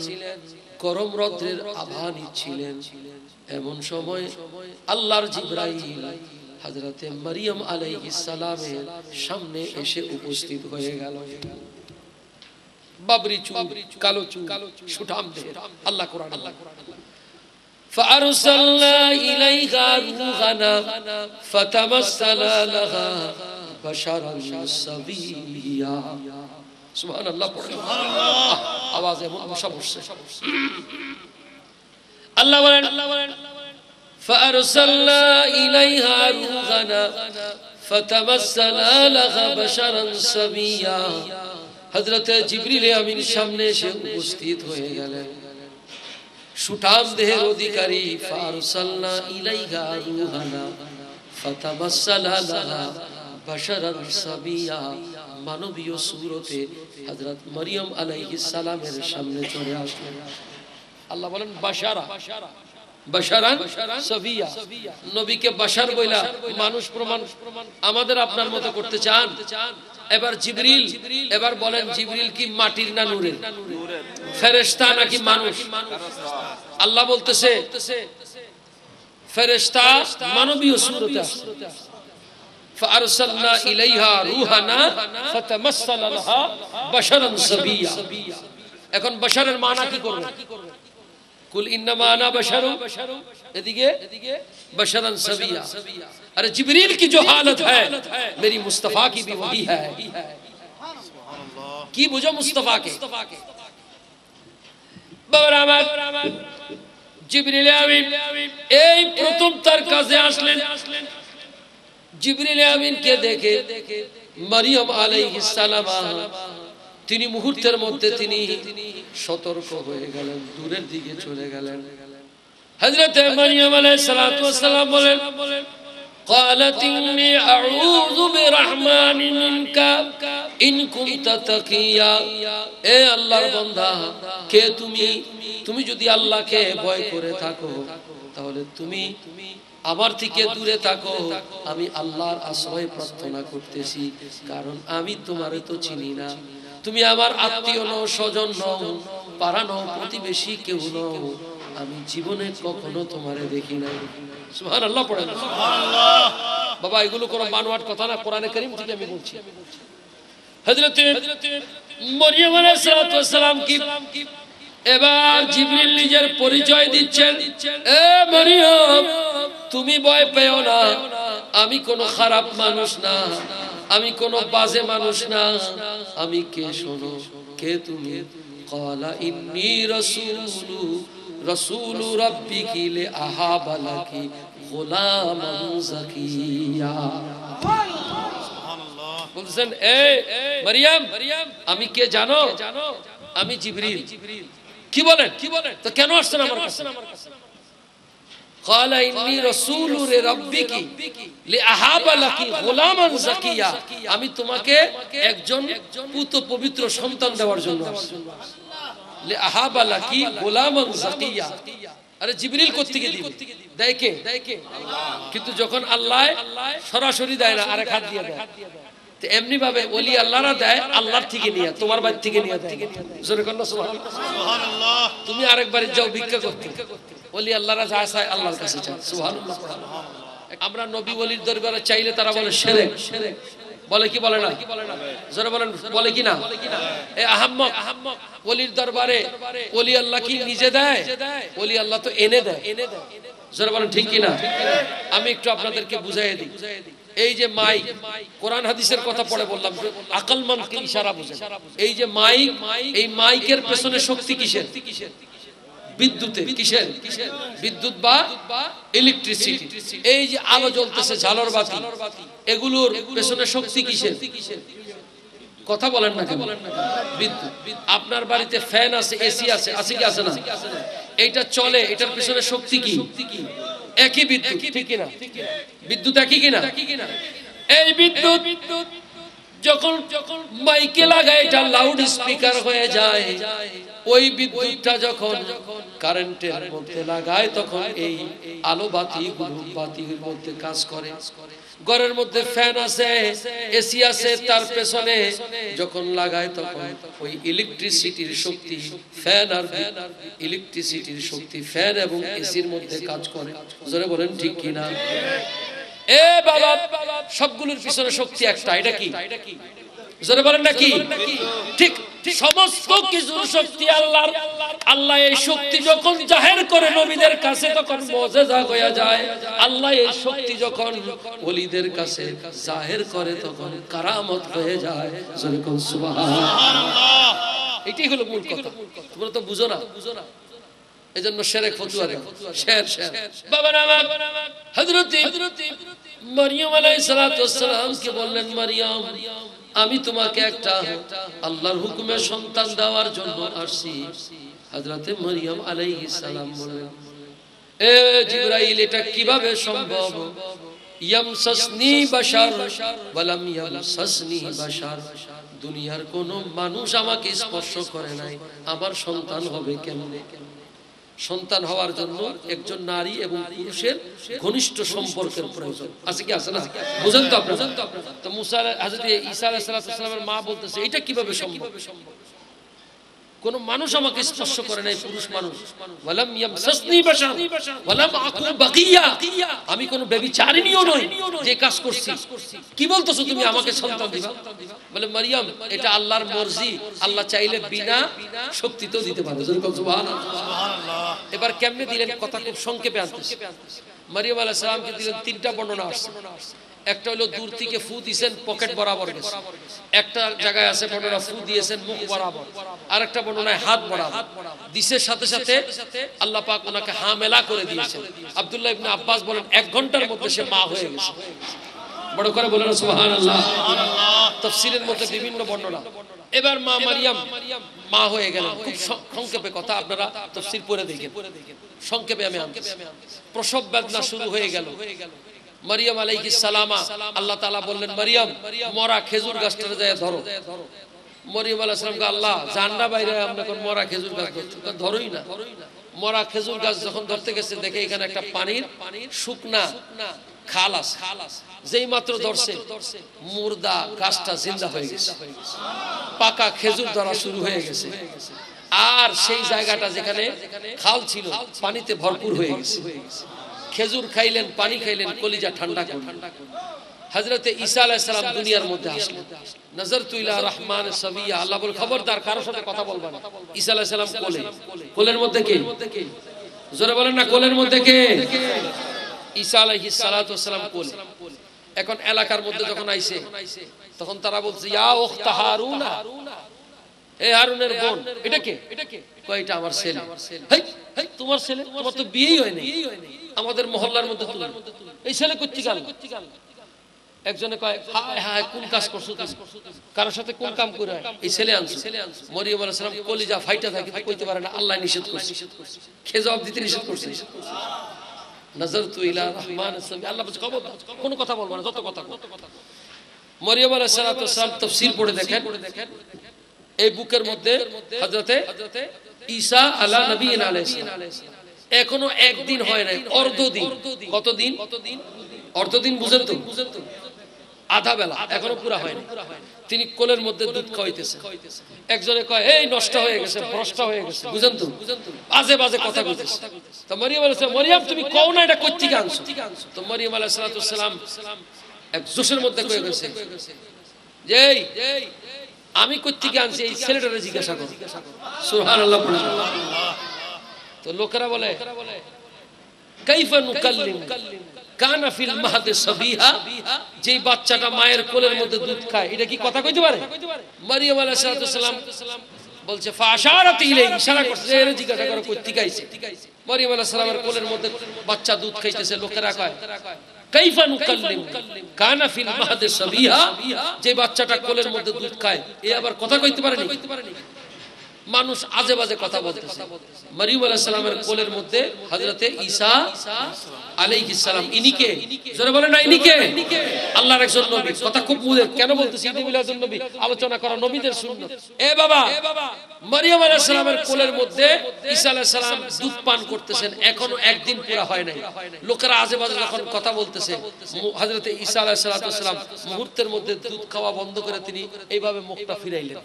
গরম রৌদ্রের আভা নিচ্ছিলেন। এমন সময় আল্লাহর জিবরাইল হযরতে মারইয়াম আলাইহিস সালামের সামনে এসে উপস্থিত হয়ে গেল। বাবরি চুল, কালো চুল, সুঠাম দেহ। আল্লাহ কোরআন, فأرسلنا إليها روحنا فتمثل لها بشرا سويا। সুবহান আল্লাহ, সুবহান আল্লাহ। আওয়াজে মুশাব হচ্ছে। আল্লাহ বলেন, فأرسلنا إليها روحنا فتمثل لها بشرا سويا। হযরত জিবরিল আমিন সামনে এসে উপস্থিত হয়ে গেলেন। সুঠাম দেহের অধিকারী, ফারসালনা ইলাইহা রূহানা ফাতামাসসালা লাহা বাশারান সাবিয়া, মানবীয় সূরতে হযরত মারইয়াম আলাইহিস সালামের সামনে চলে আসলেন। আল্লাহ বলেন বাশারা, বাশারান সাবিয়া। নবীকে বাশার বইলা মানুষ প্রমাণ আমাদের আপনার মতো করতে চান? এবার জিবরিল, এবার বলেন জিবরিল কি মাটির না নূরের? ফেরেশতা নাকি মানুষ? আল্লাহ বলতেছে ফেরেশতা মানবীয় সূরতে আসছে। ফারসালনা ইলাইহা রূহানা ফাতামাসসালা লাহা বাশারান সাবিয়া। এখন বাশারের মানা কি করবে? কুল ইন্নামা আনা বাশারু, এদিকে बशरन सविया। अरे जिब्रील की जो हालत है मेरी मुस्तफा की भी वही है। की बुझो मुस्तफा के जिब्रील आमीन এই প্রথম তার কাছে আসলেন। জিবরিল আমিন কে দেখে মারইয়াম আলাইহিস সালাম তিনি মুহূর্তের মধ্যে তিনি সতর্ক হয়ে গেলেন, দূরের দিকে চলে গেলেন। হযরত মারইয়াম আলাইহিস সালাতু ওয়াস সালাম বলেন, قالت إني أعوذ بالرحمن منك إن كنت تقيا। এ আল্লাহর বান্দা, কে তুমি? তুমি যদি আল্লাহকে ভয় করে থাকো তাহলে তুমি আমার থেকে দূরে থাকো। আমি আল্লাহর আশ্রয় প্রার্থনা করতেছি, কারণ আমি তোমারে তো চিনি না। তুমি আমার আত্মীয় নও, স্বজন নও, পাড়া নও, প্রতিবেশী কেউ নও। আমি জীবনে কখনো তোমারে দেখি নাই। সুবহানাল্লাহ পড়েন সুবহানাল্লাহ। বাবা এগুলো কোন বানোয়াট কথা না, কোরআনে কারীম থেকে আমি বলছি। হযরত মারইয়াম আলাইহিস সালাতু ওয়াস সালাম কি এবার জিবরিল নিজের পরিচয় দিচ্ছেন। এ মারইয়াম, তুমি ভয় পেও না, আমি কোনো খারাপ মানুষ না, আমি কোনো বাজে মানুষ না। আমি কে শোনো, কে তুমি? ক্বালা ইন্নী রাসূলু রাব্বিকি লিআহাবা লাকি গোলামান যাকিয়া। সুবহানাল্লাহ। বলছেন এ মারইয়াম, আমি কে জানো? আমি জিবরিল। কি বলেন? তো কেন আসছেন আমার কাছে? قال إني رسول ربك لأهب لك غلاما زكيا। আমি তোমাকে একজন পুত পবিত্র সন্তান দেওয়ার জন্য আসছি। لأهب لك غلاما زكيا। আরে জিবরিল কোথা থেকে দিবে? দেয় কে? কিন্তু যখন আল্লাহ সরাসরি দেয় না, আরেক হাত দিয়ে দেয়। তো এমনি ভাবে ওলি আল্লাহরা দেয়, আল্লাহর থেকে নিয়ে, তোমার বাড়ি থেকে নিয়ে দেয়। জোরে কর না সুবহানাল্লাহ। তুমি আরেকবার যাও ভিক্ষা করতে, ওলি আল্লাহরা যা চায় আল্লাহর কাছে চায়। সুবহানাল্লাহ। আমরা নবী ওলির দরবারে চাইলে তারা বলে শিরক। বলে কি বলে না? জোরে বলেন, বলে কি না? এ আহাম্মক, ওলির দরবারে ওলি আল্লাহ কি নিজে দেয়? ওলি আল্লাহ তো এনে দেয়। যারা বলেন ঠিক কিনা? আমি একটু আপনাদেরকে বুঝাই দিই। এই যে মাইক, কোরআন হাদিসের কথা পড়ে বললাম, আকলমনকে ইশারা বুঝেন। এই যে মাইক, এই মাইকের পেছনে শক্তি কিসের? বিদ্যুতের। কিসের? বিদ্যুৎ বা ইলেকট্রিসিটি। এই যে আলো জ্বলতেছে, ঝালর বাতি, এগুলোর পেছনে শক্তি কিসের? কথা বলেন না কেন? বিদ্যুৎ। আপনার বাড়িতে ফ্যান আছে, এসি আছে, আছে কি আছে না? এইটা চলে, এটার পেছনে শক্তি কি? একই বিদ্যুৎ, ঠিক কিনা? বিদ্যুৎ একই কিনা? এই বিদ্যুৎ যখন মাইকে লাগায় এটা লাউড স্পিকার হয়ে যায়। ওই বিদ্যুৎটা যখন কারেন্টের মধ্যে লাগায় তখন এই আলো বাতিগুলো বাতির মধ্যে কাজ করে। ঘরের মধ্যে ফ্যান আছে, এসি আছে, তার পেছনে যখন লাগায় তখন ওই ইলেকট্রিসিটির শক্তি ফ্যান আর ইলেকট্রিসিটির শক্তি ফ্যান এবং এসির মধ্যে কাজ করে। জোরে বলেন ঠিক কিনা? এ বাবা, সবগুলোর পিছনে শক্তি একটা, এটা কি? জোরে বলেন নাকি? ঠিক সমস্ত কিছুর শক্তি আল্লাহর। আল্লাহ এই শক্তি যখন জাহির করে নবীদের কাছে তখন মুজিজা হয়ে যায়। আল্লাহ এই শক্তি যখন ওলিদের কাছে জাহির করে তখন কারামত হয়ে যায়। জোরে কোন সুবহানাল্লাহ। এটাই হলো মূল কথা। তোমরা তো বুঝো না। এজন্য শিরক ফতুয়া দেয়। শের বাবা আমার হযরত মরিয়ম আলাইহিস সালাতু ওয়াস সালাম কে বললেন, মরিয়ম আমি তোমাকে একটা আল্লাহর হুকুমে সন্তান দেওয়ার জন্য আসছি। হযরতে মরিয়ম আলাইহিস সালাম বললেন, এ জিবরাইল এটা কিভাবে সম্ভব? ইয়ামসাসনি বাশার ওয়ালাম ইয়ামসাসনি বাশার, দুনিয়ার কোন মানুষ আমাকে স্পর্শ করে নাই, আমার সন্তান হবে কেমনে? সন্তান হওয়ার জন্য একজন নারী এবং পুরুষের ঘনিষ্ঠ সম্পর্কের প্রয়োজন আছে কি আছে না? বুঝেন তো আপনারা? তো মুসা হযরত ঈসা আলাইহিস সালামের মা বলতেছে এটা কিভাবে সম্ভব? কোন মানুষ আমাকে স্পর্শ করে নাই, পুরুষ মানুষ। ওয়ালাম ইয়ামসাসনি বাশার ওয়ালাম আকুম বাকিয়া, আমি কোন ব্যভিচারিণীও নই যে কাজ করছি। কি বলতেছো তুমি আমাকে সন্তান দিবা? বলে মারিয়াম এটা আল্লাহর মর্জি, আল্লাহ চাইলে বিনা শক্তিতেও দিতে পারে। সুবহানাল্লাহ। এবার কেমনে দিলেন কথা খুব সংক্ষেপে আনতেছি। মারিয়াম আলাইহিস সালামকে দিলেন তিনটা বর্ণনা আসছে। একটা হলো দূর থেকে ফু দিয়েছেন পকেট বরাবর গেছে, একটা জায়গায় আছে বর্ণনা ফু দিয়েছেন মুখ বরাবর, আর একটা বর্ণনায় হাত বরাবর দিছে। সাথে সাথে আল্লাহ পাক ওনাকে হামেলা করে দিয়েছেন। আব্দুল্লাহ ইবনে আব্বাস বলেন 1 ঘন্টার মধ্যে সে মা হয়ে গেছে। বড় করে বলেন সুবহানাল্লাহ। তাফসীরের মধ্যে বিভিন্ন বর্ণনা। এবার মা মারিয়াম মা হয়ে গেলেন। খুব সংক্ষেপে কথা, আপনারা তাফসীর পড়ে দেখেন। সংক্ষেপে আমি আনতেছি। প্রসব বেদনা শুরু হয়ে গেল। মারিয়াম আলাইহিস সালামা আল্লাহ তাআলা বললেন, মারিয়াম মরা খেজুর গাছটা যায় ধরো। মারিয়াম আলাইহিস সালামকে আল্লাহ জান্না বাইরে আমরা কোন মরা খেজুর গাছ ধরোই না। মরা খেজুর গাছ যখন ধরতে গেছে দেখে এখানে একটা পানির শুকনা খাল আছে। যেই মাত্র ধরছে মুর্দা গাছটা জিন্দা হয়ে গেছে, পাকা খেজুর ধরা শুরু হয়ে গেছে। আর সেই জায়গাটা যেখানে খাল ছিল পানিতে ভরপুর হয়ে গেছে। খেজুর খাইলেন, পানি খাইলেন, কলিজা ঠান্ডা করলেন। হযরতে ঈসা আলাইহিস সালাম দুনিয়ার মধ্যে আসলেন। নাযারতু ইলা রাহমান সাবিয়া, আল্লাহ বল খবরদার কারোর সাথে কথা বলবা না। ঈসা আলাইহিস সালাম কোলের মধ্যে কে? জোরে বলেন না, কোলের মধ্যে কে? ঈসা আলাইহিস সালাতু ওয়াস সালাম কোলে। এখন এলাকার মধ্যে যখন আইছে তখন তারা বলছে, ইয়া উখতা হারুনা, এ হারুনের বোন। এটা কে? কয় এটা আমার ছেলে। হেই হেই তোমার ছেলে? তোমার তো বিয়েই হয়নি, আমাদের মহল্লার মধ্যে তুমি এই ছেলে করতে গেল। একজনে কয় হায় হায় কোন কাজ করছো তুমি? কারোর সাথে কোন কাম করে এই ছেলে আনছো? মরিয়ম আলাইহিস সালাম কলিজা ফাইটা থাকে, কইতে পারে না, আল্লাহ নিষেধ করছে, খেয়ে জবাব দিতে নিষেধ করছে। নাযারতু ইলা রাহমান সাবি, আল্লাহ বলছে খবরদার কোনো কথা বলবা না, যত কথা। মরিয়ম আলাইহিস সালাম তাফসীর পড়ে দেখেন, এই বুকের মধ্যে হযরতে ঈসা আলা নবিয়িনা আলাইহিস সালাম এখনো একদিন হয় নাই, অর্ধদিন। কতদিন? অর্ধদিন বুঝেন তো? আধা বেলা, এখনো পুরা হয়নি। তিনি কোলের মধ্যে দুধ খাওয়াইতেছে। একজনে কয় এই নষ্ট হয়ে গেছে, ভ্রষ্ট হয়ে গেছে, বুঝেন তো? বাজে বাজে কথা কইতেছে। তো মরিয়ম আলাইহিস সালাম, মরিয়ম তুমি কও না এটা কই থেকে আনছো? তো মরিয়ম আলাইহিস সালাম এক জোশের মধ্যে কয়ে গেছে যে এই আমি কই থেকে আনছি, এই ছেলেটারে জিজ্ঞাসা করো। সুবহানাল্লাহ। তো লোকেরা বলে কাইফা নুকাল্লিম কানা ফিল মাহদি সাবিহা, যে বাচ্চাটা মায়ের কোলের মধ্যে দুধ খায়, এটা কি কথা কইতে পারে? মারিয়াম আলাইহিস সালাম বলছে ফাশারাত ইলাইহি, ইশারা করছে, এর জিজ্ঞাসা করো কই তিকাইছে। মারিয়াম আলাইহিস সালামের কোলের মধ্যে বাচ্চা দুধ খাইতেছে, লোকেরা কয় কাইফা নুকাল্লিম কানা ফিল মাহদি সাবিহা, যে বাচ্চাটা কোলের মধ্যে দুধ খায়, এ আবার কথা কইতে পারেনি। মানুষ আজে বাজে কথা বলতেছে। মারিয়াম আলাইহিস সালামের কোলের মধ্যে হযরতে ঈসা আলাইহিস সালাম, ইনি কে? জোরে বলেন না, ইনি কে? আল্লাহর একজন নবী। কথা খুব বুঝে কেন বলতেছি, ঈদ মিলাদুন নবী আলোচনা করা নবীদের সুন্নাত। এ বাবা, মারিয়াম আলাইহিস সালামের কোলের মধ্যে ঈসা আলাইহিস সালাম দুধ পান করতেছেন, এখনো একদিন পুরা হয় নাই। লোকেরা আজে বাজে যখন কথা বলতেছে, হযরতে ঈসা আলাইহিস সালাম মুহূর্তের মধ্যে দুধ খাওয়া বন্ধ করে তিনি এইভাবে মুখটা ফিরাইলেন।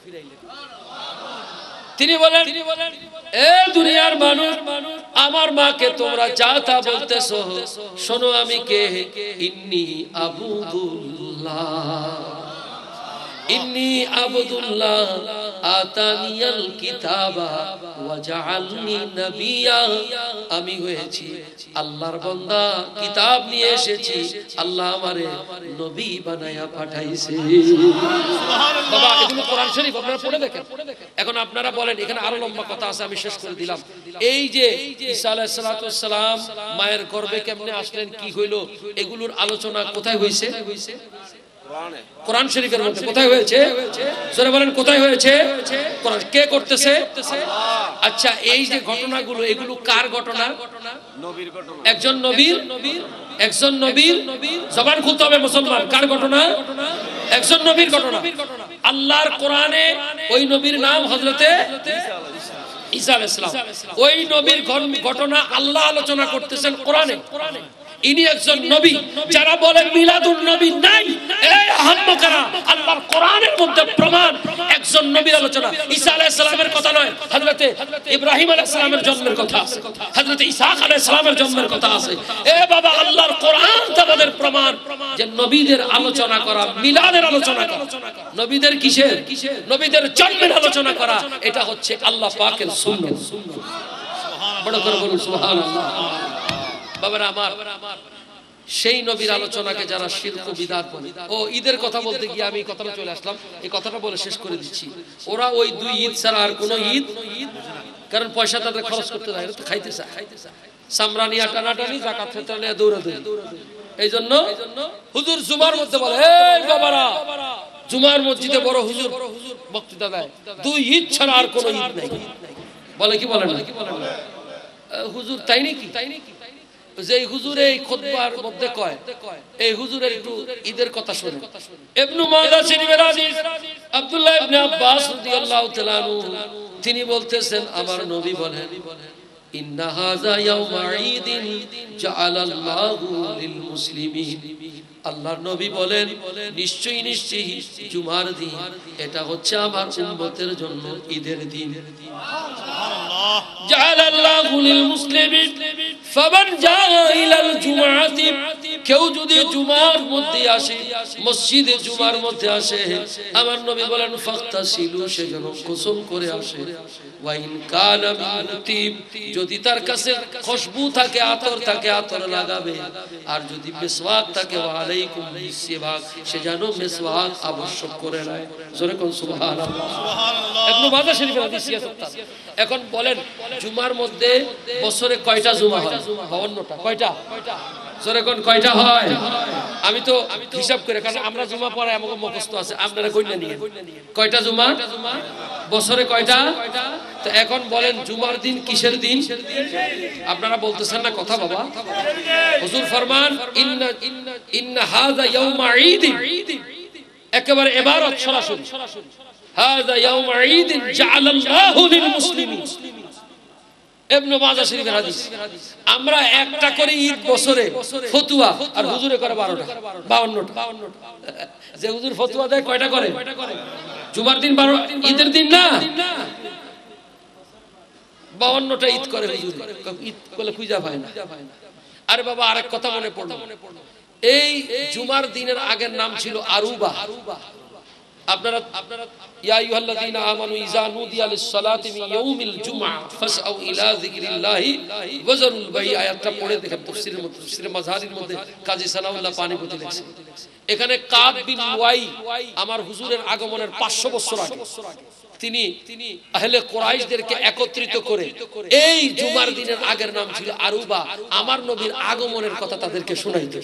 তিনি বলেন, এ দুনিয়ার মানুষ, আমার মাকে তোমরা যা তা বলতেছো, শোনো আমি কে। ইন্নী আবুদুল্লাহ, ইন্নী আবুদুল্লাহ আতানিয়াল কিতাবা ওয়া জাআলনি নবিয়্যা, আমি হয়েছি আল্লাহর বান্দা, কিতাব নিয়ে এসেছি, আল্লাহ আমারে নবী বানায়া পাঠাইছে। সুবহানাল্লাহ। বাবা, এগুলো কোরআন শরীফ, আপনারা পড়ে দেখেন। এখন আপনারা বলেন, এখানে আরো লম্বা কথা আছে, আমি শেষ করে দিলাম। এই যে ঈসা আলাইহিস সালাম মায়ের গর্ভে কেমনে আসলেন, কি হইল, এগুলোর আলোচনা কোথায় হয়েছে? কোরআন শরীফের মধ্যে। কোথায় হয়েছে? জোরে বলেন, কোথায় হয়েছে? কোরআন। কে করতেছে? আচ্ছা, এই যে ঘটনাগুলো, এগুলো কার ঘটনা? নবীর ঘটনা। একজন নবীর, একজন নবীর, জবান খুলতে হবে মুসলমান, কার ঘটনা? একজন নবীর ঘটনা। আল্লাহর কোরআনে ওই নবীর নাম হযরতে ঈসা আলাইহিস সালাম। ওই নবীর ঘটনা আল্লাহ আলোচনা করতেছেন কোরআনে। ইনি একজন নবী। যারা বলেন মিলাদুন নবী নাই, এই আহম্মকারা, আল্লাহর কোরআনের মধ্যে প্রমাণ একজন নবীর আলোচনা। ঈসা আলাইহিস সালামের কথা নয়, হযরতে ইব্রাহিম আলাইহিস সালামের জন্মের কথা আছে, হযরতে ইসহাক আলাইহিস সালামের জন্মের কথা আছে। এ বাবা, আল্লাহর কোরআন আমাদের প্রমাণ যে নবীদের আলোচনা করা, মিলাদের আলোচনা করা, নবীদের কিসের? নবীদের জন্মের আলোচনা করা, এটা হচ্ছে আল্লাহ পাকের সুন্নাত। সুবহানাল্লাহ। বড় করে বলুন সুবহানাল্লাহ। বাবারা আমার, সেই নবীর আলোচনাকে যারা শিরক ও বিদআত বলে, ও ঈদের কথা বলতে গিয়ে আমি এই কথাটা চলে আসলাম, এই কথাটা বলে শেষ করে দিচ্ছি। ওরা ওই দুই ঈদ ছাড়া আর কোনো ঈদ, কারণ পয়সা তাদের খরচ করতে যায়, তো খাইতে চায়, সামরানিয়া টানাটানি, যাকাত ফিতরা নিয়ে দৌড়াদৌড়ি। এই জন্য হুজুর জুমার মধ্যে বলে, এই বাবারা, জুমার মসজিদে বড় হুজুর বক্তৃতা দেয়, দুই ঈদ ছাড়া আর কোনো ঈদ নাই। বলে কি বলে না? হুজুর তাই নাকি? যে হুজুর এই খুতবার মধ্যে কয়, এই হুজুরের একটু ঈদের কথা শুনে। ইবনে মাজাহ শরীফের হাদিস, আব্দুল্লাহ ইবনে আব্বাস রাদিয়াল্লাহু তাআলা আনহু, তিনি বলতেছেন, আমার নবী বলেন, ইন্না হাযা ইয়াউমা ঈদিন জাআলাল্লাহু লিল মুসলিমিন। আল্লাহর নবী বলেন, নিশ্চয়ই নিশ্চয়ই জুমার দিন এটা হচ্ছে আমার উম্মতের জন্য ঈদের দিন। সুবহানাল্লাহ। জাআলাল্লাহু লিল মুসলিমিন ফামান জাআ ইলাল জুমআতি, কেউ যদি জুমার মধ্যে আসে, মসজিদে জুমার মধ্যে আসে, আমার নবী বলেন ফাগতাসিলু, সে যেন গোসল করে আসে। ওয়া ইন কানা মিন তিব, যদি তার কাছে খুশবু থাকে, আতর থাকে, আতর লাগাবে। আর যদি মিসওয়াক থাকে, ওয়া আলাইকুম বিসওয়াক, সে যেন মিসওয়াক আবশ্যক করে নেয়। জোরে কোন সুবহানাল্লাহ। সুবহানাল্লাহ। ইবনে মাজাহ শরীফের হাদিস সিয়াসত্তার। এখন বলেন, জুমার মধ্যে বছরে কয়টা জুমা হয়? 52টা। কয়টা? জোরে কোন কয়টা হয়? আমি তো হিসাব করে, কারণ আমরা জুমা পড়া আমাকে মুখস্থ আছে, আপনারা কইনা নিয়ে কয়টা জুমা বছরে? কয়টা? তো এখন বলেন, জুমার দিন কিসের দিন? আপনারা বলতেছেন না কথা বাবা। হুজুর ফরমান, ইন্না হাযা ইয়াউমা ঈদিন, একেবারে ইবারত সরাসরি, হাযা ইয়াউমা ঈদিন জাআলাল্লাহু লিল মুসলিমিন। ইবনে মাজাহ শরীফের হাদিস। আমরা একটা করে ঈদ বছরে ফতুয়া, আর হুজুরে করে 12টা, 52টা। যে হুজুর ফতুয়া দেয় কয়টা করে? জুমার দিন 12, ঈদের দিন না, 52টা ঈদ করে হুজুর। ঈদ বলে খুঁজা পায় না। আরে বাবা, আরেক কথা মনে পড়লো, এই জুমার দিনের আগের নাম ছিল আরুবা। আপনারা ইয়া আইয়ুহাল্লাযীনা আমানু ইযা নুদিয়া লিস-সালাতি মিন ইয়াউমিল জুমআ ফাসআউ ইলা যিকরিল্লাহি ওয়া যারুল বাই'। আয়াতটা পড়ে দেখেন তাফসীরের মধ্যে, তাফসীরে মাযহারির মধ্যে কাজী সানাউল্লাহ পানিপতি লিখছেন। এখানে কাব বিন ওয়াই আমার হুজুরের আগমনের 500 বছর আগে তিনি আহলে কুরাইশদেরকে একত্রিত করে এই জুমার দিনের আগের নাম ছিল আরুবা, আমার নবীর আগমনের কথা তাদেরকে শোনাইতো।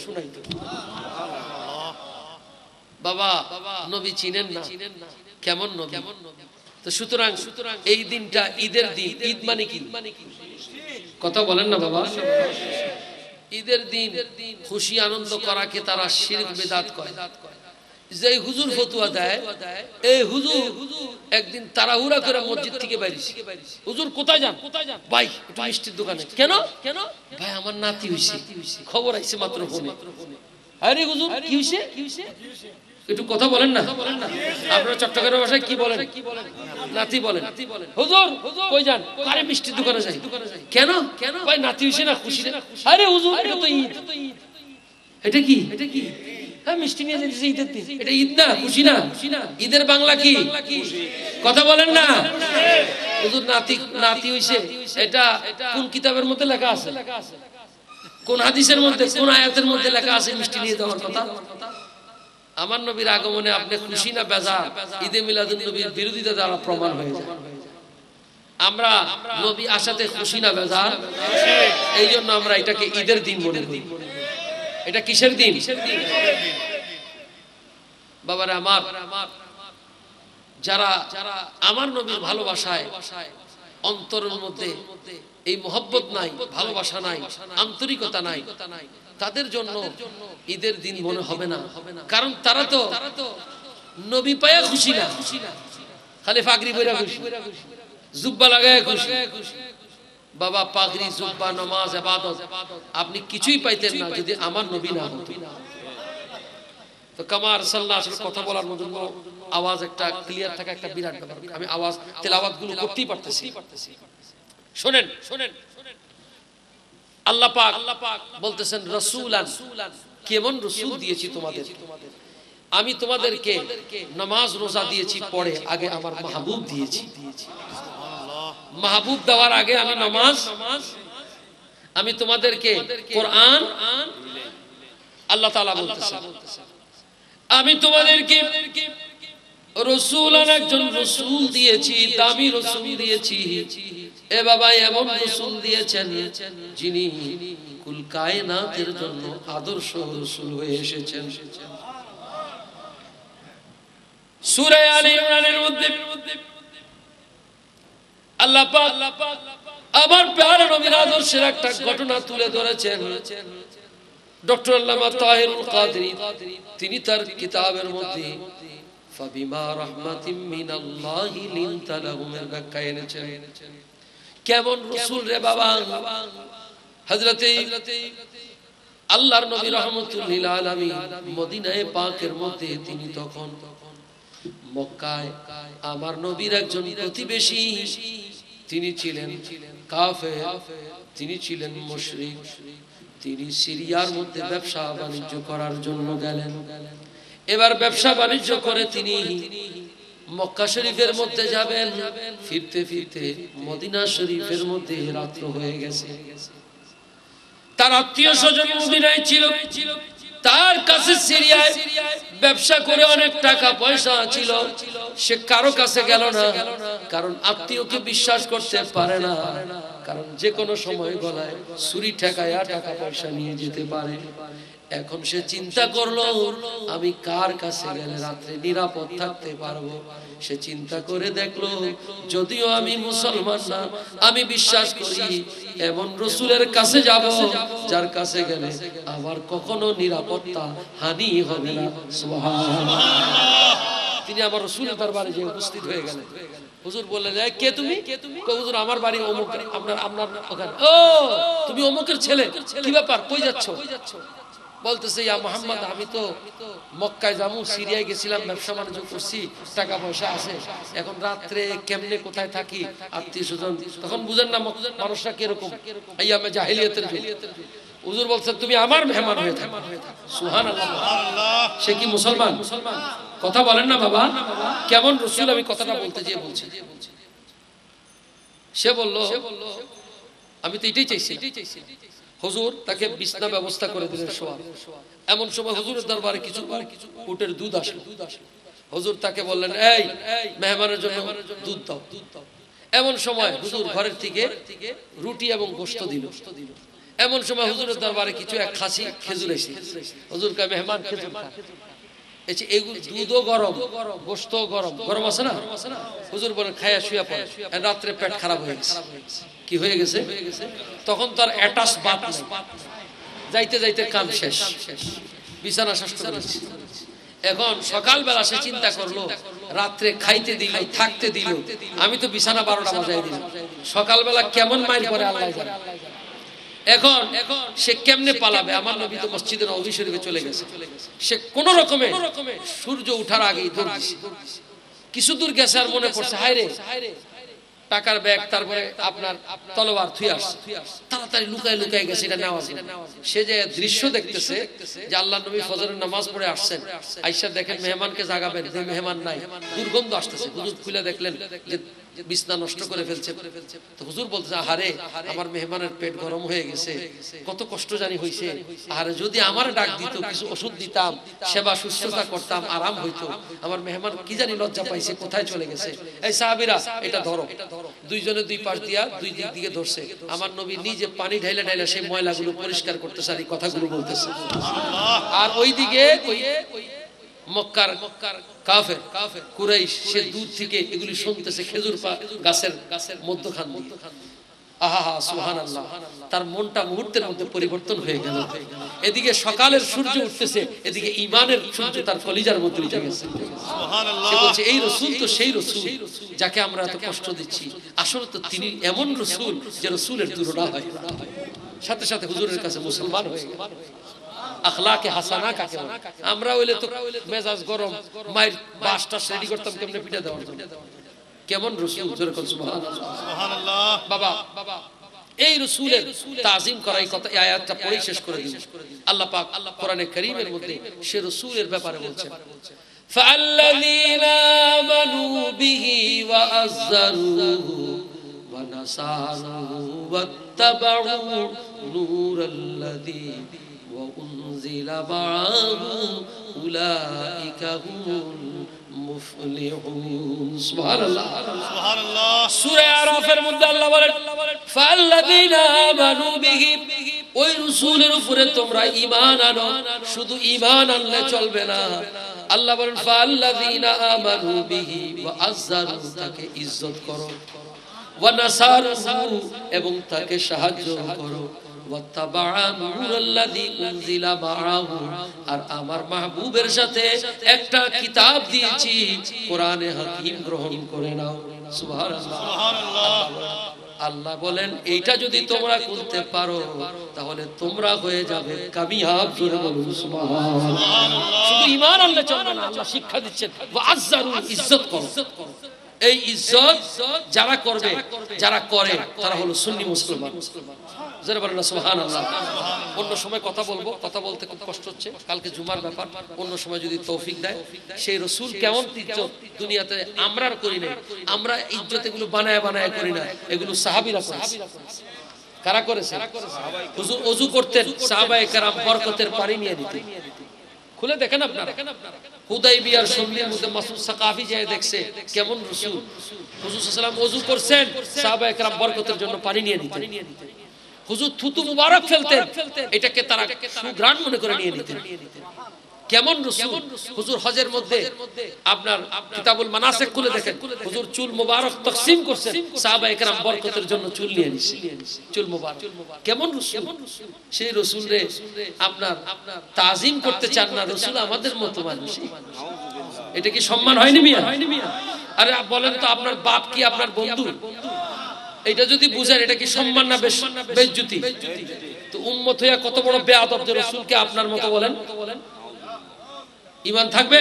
বাবা নবী চিনেন না, কেমন নবী। তো সুতরাং এই দিনটা ঈদের দিন। ঈদ মানে কি? কথা বলেন না বাবা। ঈদের দিন খুশি আনন্দ করাকে তারা শিরক বিদআত কয়। যে হুজুর ফতোয়া দেয়, এই হুজুর একদিন তাড়াহুড়া করে মসজিদ থেকে বাইরেছে। হুজুর কোথায় যান? ভাই একটু মিষ্টির দোকানে। কেন? ভাই আমার নাতি হইছে, খবর আইছে মাত্র ফোনে। আরে হুজুর কি হইছে? একটু কথা বলেন না। আপনারা চট্টগ্রামের ভাষায় কি বলেন? নাতি বলেন। হুজুর কই যান? আরে মিষ্টির দোকানে যাই। কেন? ভাই নাতি হইছে না, খুশি না। আরে হুজুর এটা তো ঈদ। এটা কি? হ্যাঁ মিষ্টি নিয়ে যাইতেছে ঈদের দিন। এটা ঈদ না, খুশি না? ঈদের বাংলা কি? কথা বলেন না। হুজুর নাতি হইছে, এটা কোন কিতাবের মধ্যে লেখা আছে? কোন হাদিসের মধ্যে, কোন আয়াতের মধ্যে লেখা আছে মিষ্টি নিয়ে যাওয়ার কথা? আমার নবীর আগমনে আপনি খুশি না বেজার? ঈদে মিলাদুন নবীর বিরোধিতা দ্বারা প্রমাণ হয়ে যায়। আমরা নবী আসাতে খুশি না বেজার? এই জন্য আমরা এটাকে ঈদের দিন মনে করি। এটা কিসের দিন? বাবারা আমার, যারা আমার নবীর ভালোবাসায় অন্তরের মধ্যে এই মহব্বত নাই, ভালোবাসা নাই, আন্তরিকতা নাই, তাদের জন্য ঈদের দিন মনে হবে না। কারণ তারা তো নবী পায়া খুশি না, খালি পাগড়ি পরে খুশি, জুব্বা লাগায় খুশি। বাবা পাগড়ি, জুব্বা, নামাজ, ইবাদত আপনি কিছুই পাইতেন না যদি আমার নবী না হতো। তো কামার সাল্লাল্লাহু আলাইহি কথা বলার মধ্যে আওয়াজ একটা ক্লিয়ার থাকা একটা বিরাট ব্যাপার। আমি আওয়াজ তেলাওয়াত গুলো করতেই পারতেছি। শুনেন আল্লাহ পাক বলতেছেন রাসূলান, কেমন রাসূল দিয়েছি তোমাদের। আমি তোমাদেরকে নামাজ রোজা দিয়েছি পরে, আগে আমার মাহবুব দিয়েছি। মাহবুব দেওয়ার আগে আমি নামাজ, আমি তোমাদেরকে কোরআন। আল্লাহ তাআলা বলতেছেন আমি তোমাদেরকে রাসূলান, একজন রাসূল দিয়েছি, দামি রাসূল দিয়েছি। এ বাবা এমন রাসূল দিয়েছেন যিনি কুল কায়নাতের জন্য আদর্শ রাসূল হয়ে এসেছেন। সূরা আলে ইমরানের মধ্যে আল্লাহ পাক আমার প্যারা নবীর আদর্শের একটা ঘটনা তুলে ধরেছেন। ডক্টর আল্লামা তাহিরুল কাদরি তিনি তার কিতাবের মধ্যে ফাবিমা রাহমাতিম মিনাল্লাহি লিনতা লাহুম এর ব্যাখ্যা এনেছেন। কেমন রাসূল রে বাবা। হযরতে আল্লাহর নবী রাহমাতুল লিল আলামিন মদিনায়ে পাকের মধ্যে তিনি তখন মক্কায় আমার নবীর একজন প্রতিবেশী, তিনি ছিলেন কাফের, তিনি ছিলেন মুশরিক। তিনি সিরিয়ার মধ্যে ব্যবসা বাণিজ্য করার জন্য গেলেন। এবার ব্যবসা বাণিজ্য করে তিনি মক্কা শরীফের মধ্যে যাবেন। ফিরতে ফিরতে মদিনা শরীফের মধ্যে রাত্র হয়ে গেছে। তার আত্মীয় স্বজন মদিনায় ছিল, তার কাছে সিরিয়ায় ব্যবসা করে অনেক টাকা পয়সা ছিল। সে কারো কাছে গেল না, কারণ আত্মীয়কে বিশ্বাস করতে পারে না, কারণ যে কোনো সময় গলায় ছুরি ঠেকায়া টাকা পয়সা নিয়ে যেতে পারে। এখন সে চিন্তা করলো আমি কার কাছে গেলে রাত্রে নিরাপদ থাকতে পারবো। সে চিন্তা করে দেখলো যদিও আমি মুসলমান না, আমি বিশ্বাস করি এমন রাসূলের কাছে যাব যার কাছে গেলে আমার কখনো নিরাপত্তা হানি হবে না। সুবহানাল্লাহ। তিনি আমার রাসূলের দরবারে যে উপস্থিত হয়ে গেলেন। হুজুর বললেন কে তুমি? কই হুজুর আমার বাড়ি অমুক, আপনার ওখানে। ও তুমি অমুকের ছেলে, কি ব্যাপার, কই যাচ্ছ? বলতেছে ইয়া মুহাম্মদ আমি তো মক্কায় যাবো, সিরিয়ায় গেছিলাম, ব্যবসা বাণিজ্য করছি, টাকা পয়সা আছে, এখন রাত্রে কেমনে কোথায় থাকি, আত্মীয় স্বজন। তখন বুঝেন না মানুষরা কিরকম, আইয়ামে জাহিলিয়াতের যুগ। হুজুর বলছেন তুমি আমার মেহমান হয়ে থাকো। সুবহানাল্লাহ। সে কি মুসলমান? কথা বলেন না বাবা, কেমন রসুল আমি কথাটা বলতে যেয়ে বলছি। সে বলল আমি তো এটাই চাইছি। হুজুর তাকে বিছনা ব্যবস্থা করে দিলেন শোয়া। এমন সময় হুজুরের দরবারে কিছু উটের দুধ আসলো। হুজুর তাকে বললেন এই মেহমানের জন্য দুধ দাও। এমন সময় হুজুর ঘরের থেকে রুটি এবং গোশত দিল। এমন সময় হুজুরের দরবারে কিছু এক খাসি খেজুর এসে হুজুর কা মেহমান খেজুর খা। এগুলো দুধও গরম, গোশত গরম, গরম আছে না? হুজুর বলেন খায়া শুয়া পড়ে। রাত্রে পেট খারাপ হয়ে গেছে। কি হয়ে গেছে? তখন তার অ্যাটাচ বাত নাই, যাইতে যাইতে কাম শেষ, বিছানা শেষ করে দিচ্ছে। এখন সকালবেলা সে চিন্তা করলো রাত্রে খাইতে দিল, থাকতে দিল, আমি তো বিছানা 12টা বাজাই দিলাম, সকালবেলা কেমন মাইল করে আল্লাহ জানে। এখন সে কেমনে পালাবে? আমার নবী তো মসজিদে নববী শরীফে চলে গেছে। সে কোন রকমে সূর্য উঠার আগেই দৌড় দিছে। কিছু দূর গেছে আর মনে পড়ছে হায় রে টাকার ব্যাগ, তারপরে আপনার তলোয়ার থুই আসছে, তাড়াতাড়ি লুকায় লুকায় গেছে এটা নেওয়া যায়। সে যে দৃশ্য দেখতেছে যে আল্লাহ নবী ফজরের নামাজ পড়ে আসছেন, আয়েশা দেখেন মেহমানকে জাগাবেন, যে মেহমান নাই, দুর্গন্ধ আসতেছে। হুজুর খুলে দেখলেন যে বিছনা নষ্ট করে ফেলছে। তো হুজুর বলতেছে আহারে আমার মেহমানের পেট গরম হয়ে গেছে, কত কষ্ট জানি হইছে, আহারে যদি আমার ডাক দিত, কিছু ওষুধ দিতাম, সেবা শুশ্রূষা করতাম, আরাম হইতো। আমার মেহমান কি জানি লজ্জা পাইছে, কোথায় চলে গেছে। এই সাহাবীরা এটা ধরো। দুইজনে দুই পাশ দিয়া দুই দিক দিকে ধরছে। আমার নবী নিজে পানি ঢাইলা ঢাইলা সেই ময়লাগুলো পরিষ্কার করতেছে আর এই কথাগুলো বলতেছে। আর ওইদিকে মক্কার কাফের কুরাইশ সে দূর থেকে এগুলি শুনতেছে খেজুর গাছের মধ্যখান দিয়ে। আহা সুবহানাল্লাহ, তার মনটা মুহূর্তের মধ্যে পরিবর্তন হয়ে গেল। এদিকে সকালের সূর্য উঠতেছে, এদিকে ঈমানের সূর্য তার কলিজার মধ্যে উঠে গেছে। সে বলছে এই রাসূল তো সেই রাসূল যাকে আমরা এত কষ্ট দিচ্ছি, আসলে তো তিনি এমন রাসূল যে রাসূলের তুলনা হয়। সাথে সাথে হুজুরের কাছে মুসলমান হয়ে গেল। আখলাকে হাসানা কাকে বলে? আমরা হইলে তো মেজাজ গরম, মায়ের বাসটা রেডি করতাম কেমনে পিঠা দেওয়ার জন্য। কেমন রাসূল, জোরে বল সুবহানাল্লাহ। বাবা এই রাসূলের তাজিম করা, এই কথা, এই আয়াতটা পড়ে শেষ করে দিন। আল্লাহ পাক কোরআনে কারীমের মধ্যে সে রাসূলের ব্যাপারে বলছেন, ফাআল্লাযীনা আমানু বিহি ওয়া আযযারুহু ওয়া নাসারুহু ওয়াত্তাবাউ নূরাল্লাযী ওয়া উনজিলা মাআহু উলাইকা হুমুল মুফলিহুন। সুবহানাল্লাহ সুবহানাল্লাহ। সূরা আরাফের মধ্যে আল্লাহ বলেন ফাআল্লাযীনা আমানু বিহি, ওই রাসূলের উপরে তোমরা ঈমান আনো। শুধু ঈমান আনলে চলবে না। আল্লাহ বলেন ফাআল্লাযীনা আমানু বিহি ওয়া আযযারু, তাকে ইজ্জত করো, ওয়া নাসারুহু, এবং তাকে সাহায্য করো, আর আমার মাহবুবের সাথে একটা কিতাব দিয়েছি, কোরআনে হাকিম গ্রহণ করে নাও। সুবহানাল্লাহ। আল্লাহ বলেন এইটা যদি তোমরা করতে পারো তাহলে তোমরা হয়ে যাবে কামিয়াব। জোরে বলুন সুবহানাল্লাহ। শুধু ঈমান আনলে চলবে না, আল্লাহ শিক্ষা দিচ্ছেন ওয়াজ্জারু, ইজ্জত করো। এই ইজ্জত যারা করবে, যারা করে, তারা হলো সুন্নি মুসলমান। যারা বলেন না সুবহানাল্লাহ। অন্য সময় কথা বলবো, কথা বলতে খুব কষ্ট হচ্ছে, কালকে জুমার ব্যাপার। অন্য সময় যদি তৌফিক দেয়, সেই রাসূল কেমন ইজ্জত দুনিয়াতে আমরা করি না। আমরা ইজ্জত এগুলো বানায় বানায় করি না, এগুলো সাহাবীরা করেছে। কারা করেছে? হুজুর ওযু করতেন, সাহাবায়ে কেরাম বরকতের পানি নিয়ে দিতেন। খুলে দেখেন আপনারা, হুদাইবিয়ার সন্ধির মধ্যে মাসউদ সাকাফি যায় দেখছে কেমন রাসূল হুজুর সাল্লাল্লাহু আলাইহি ওয়াসাল্লাম ওযু করছেন, সাহাবায়ে কেরাম বরকতের জন্য পানি নিয়ে দিতেন। হুজুর থুতু মুবারক ফেলতেন, এটাকে তারা সুঘ্রাণ মনে করে নিয়ে নিতেন। কেমন রাসূল! হুজুর হজের মধ্যে আপনার কিতাবুল মানাসিক খুলে দেখেন, হুজুর চুল মুবারক তাকসীম করছেন, সাহাবায়ে কেরাম বরকতের জন্য চুল নিয়ে নিছে, চুল মুবারক। কেমন রাসূল! সেই রাসূলরে আপনার তাজিম করতে চান না, রাসূল আমাদের মতো মানুষ। এটা কি সম্মান হয়নি মিয়া? আরে বলেন তো, আপনার বাপ কি আপনার বন্ধু? এটা যদি বুঝেন এটা কি সম্মান না বেইজ্জতি? তো উম্মত হইয়া কত বড় বেয়াদব যে রাসূলকে আপনার মতো বলেন। ঈমান থাকবে?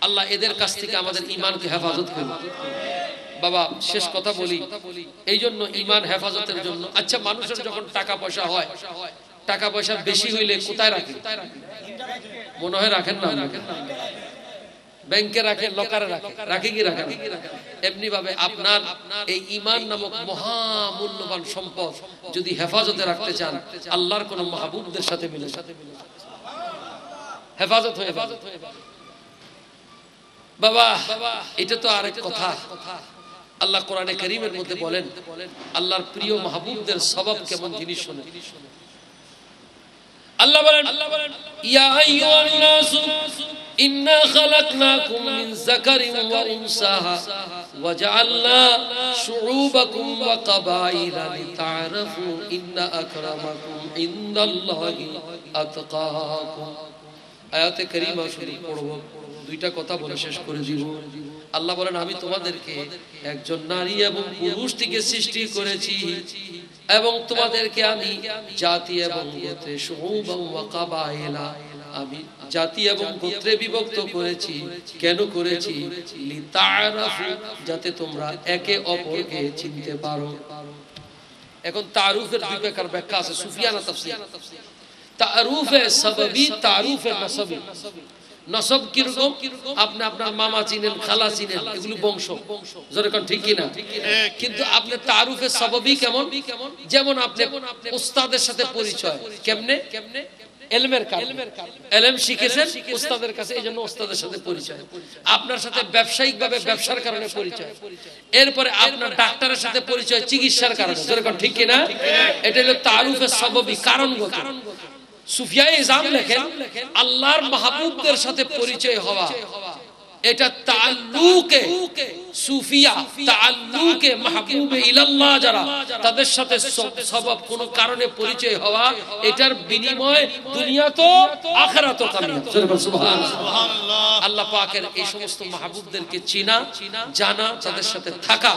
আল্লাহ এদের কাছ থেকে আমাদের ঈমানকে হেফাজত করুন। বাবা শেষ কথা বলি, এই জন্য ঈমান হেফাজতের জন্য, আচ্ছা মানুষের যখন টাকা পয়সা হয় টাকা পয়সা বেশি হইলে কোথায় রাখেন? মনে হয় রাখেন না, ব্যাংকে রাখেন, লকারে রাখেন, রাখে কি রাখেন? এমনি ভাবে আপনার এই ঈমান নামক মহামূল্যবান সম্পদ যদি হেফাজতে রাখতে চান, আল্লাহর কোন মাহবুবদের সাথে মিলে হেফাজত হয়ে বাবা। এটা তো আরেক কথা। আল্লাহ কোরআনে কারীমের মধ্যে বলেন, আল্লাহর প্রিয় মাহবুবদের স্বভাব কেমন জিনিস শুনে। আল্লাহ বলেন, ইয়া আইয়ুহান নাসু ইন্না খালাকনাকুম মিন যাকারিন ওয়া উনসা ওয়া জাআলনা শুউবাকুম ওয়া কাবাইলা লিতা'আরাফু ইন্না আকরামাকুম ইনদাল্লাহি আতকাকুম। আয়াতে কারীমা শুরু করব, দুইটা কথা বলে শেষ করে দিব। আল্লাহ বলেন, আমি তোমাদেরকে একজন নারী এবং পুরুষ থেকে সৃষ্টি করেছি এবং তোমাদেরকে আমি জাতি এবং গোত্রে শুউবাম ওয়া কাবাইলা, আমি জাতি এবং গোত্রে বিভক্ত করেছি। কেন করেছি? লিতা'আরাফু, যাতে তোমরা একে অপরকে চিনতে পারো। এখন তারুফের দুই প্রকার ব্যাখ্যা আছে, সুফিয়ানা তাফসীর। তারুফে সাবাবি, তারুফে নাসাবি। নসব কিরকম? আপনি আপনার মামা চিনেন, খালা চিনেন, এগুলো বংশ, যেরকম ঠিক কিনা? কিন্তু আপনি তারুফে সাবাবি কেমন? যেমন আপনি উস্তাদের সাথে পরিচয় কেমনে? এলমের কারণে, এলম শিখেছেন উস্তাদের কাছে, এইজন্য উস্তাদের সাথে পরিচয়। আপনার সাথে ব্যবসায়িক ভাবে ব্যবসার কারণে পরিচয়। এরপরে আপনার ডাক্তারের সাথে পরিচয় চিকিৎসার কারণে, যেরকম ঠিক কিনা? এটা হলো তারুফে সাবাবি, কারণগত। সুফিয়ায়ে ইজাম লেখেন, আল্লাহর মাহবুবদের সাথে পরিচয় হওয়া, এটা তাআল্লুকে সুফিয়া, তাআল্লুকে মাহবুবে ইলাল্লাহ যারা, তাদের সাথে সবব কোন কারণে পরিচয় হওয়া, এটার বিনিময়ে দুনিয়া তো আখিরাতও কামিয়াব। সুবহানাল্লাহ। আল্লাহ পাকের এই সমস্ত মাহবুবদেরকে চিনা, জানা, তাদের সাথে থাকা,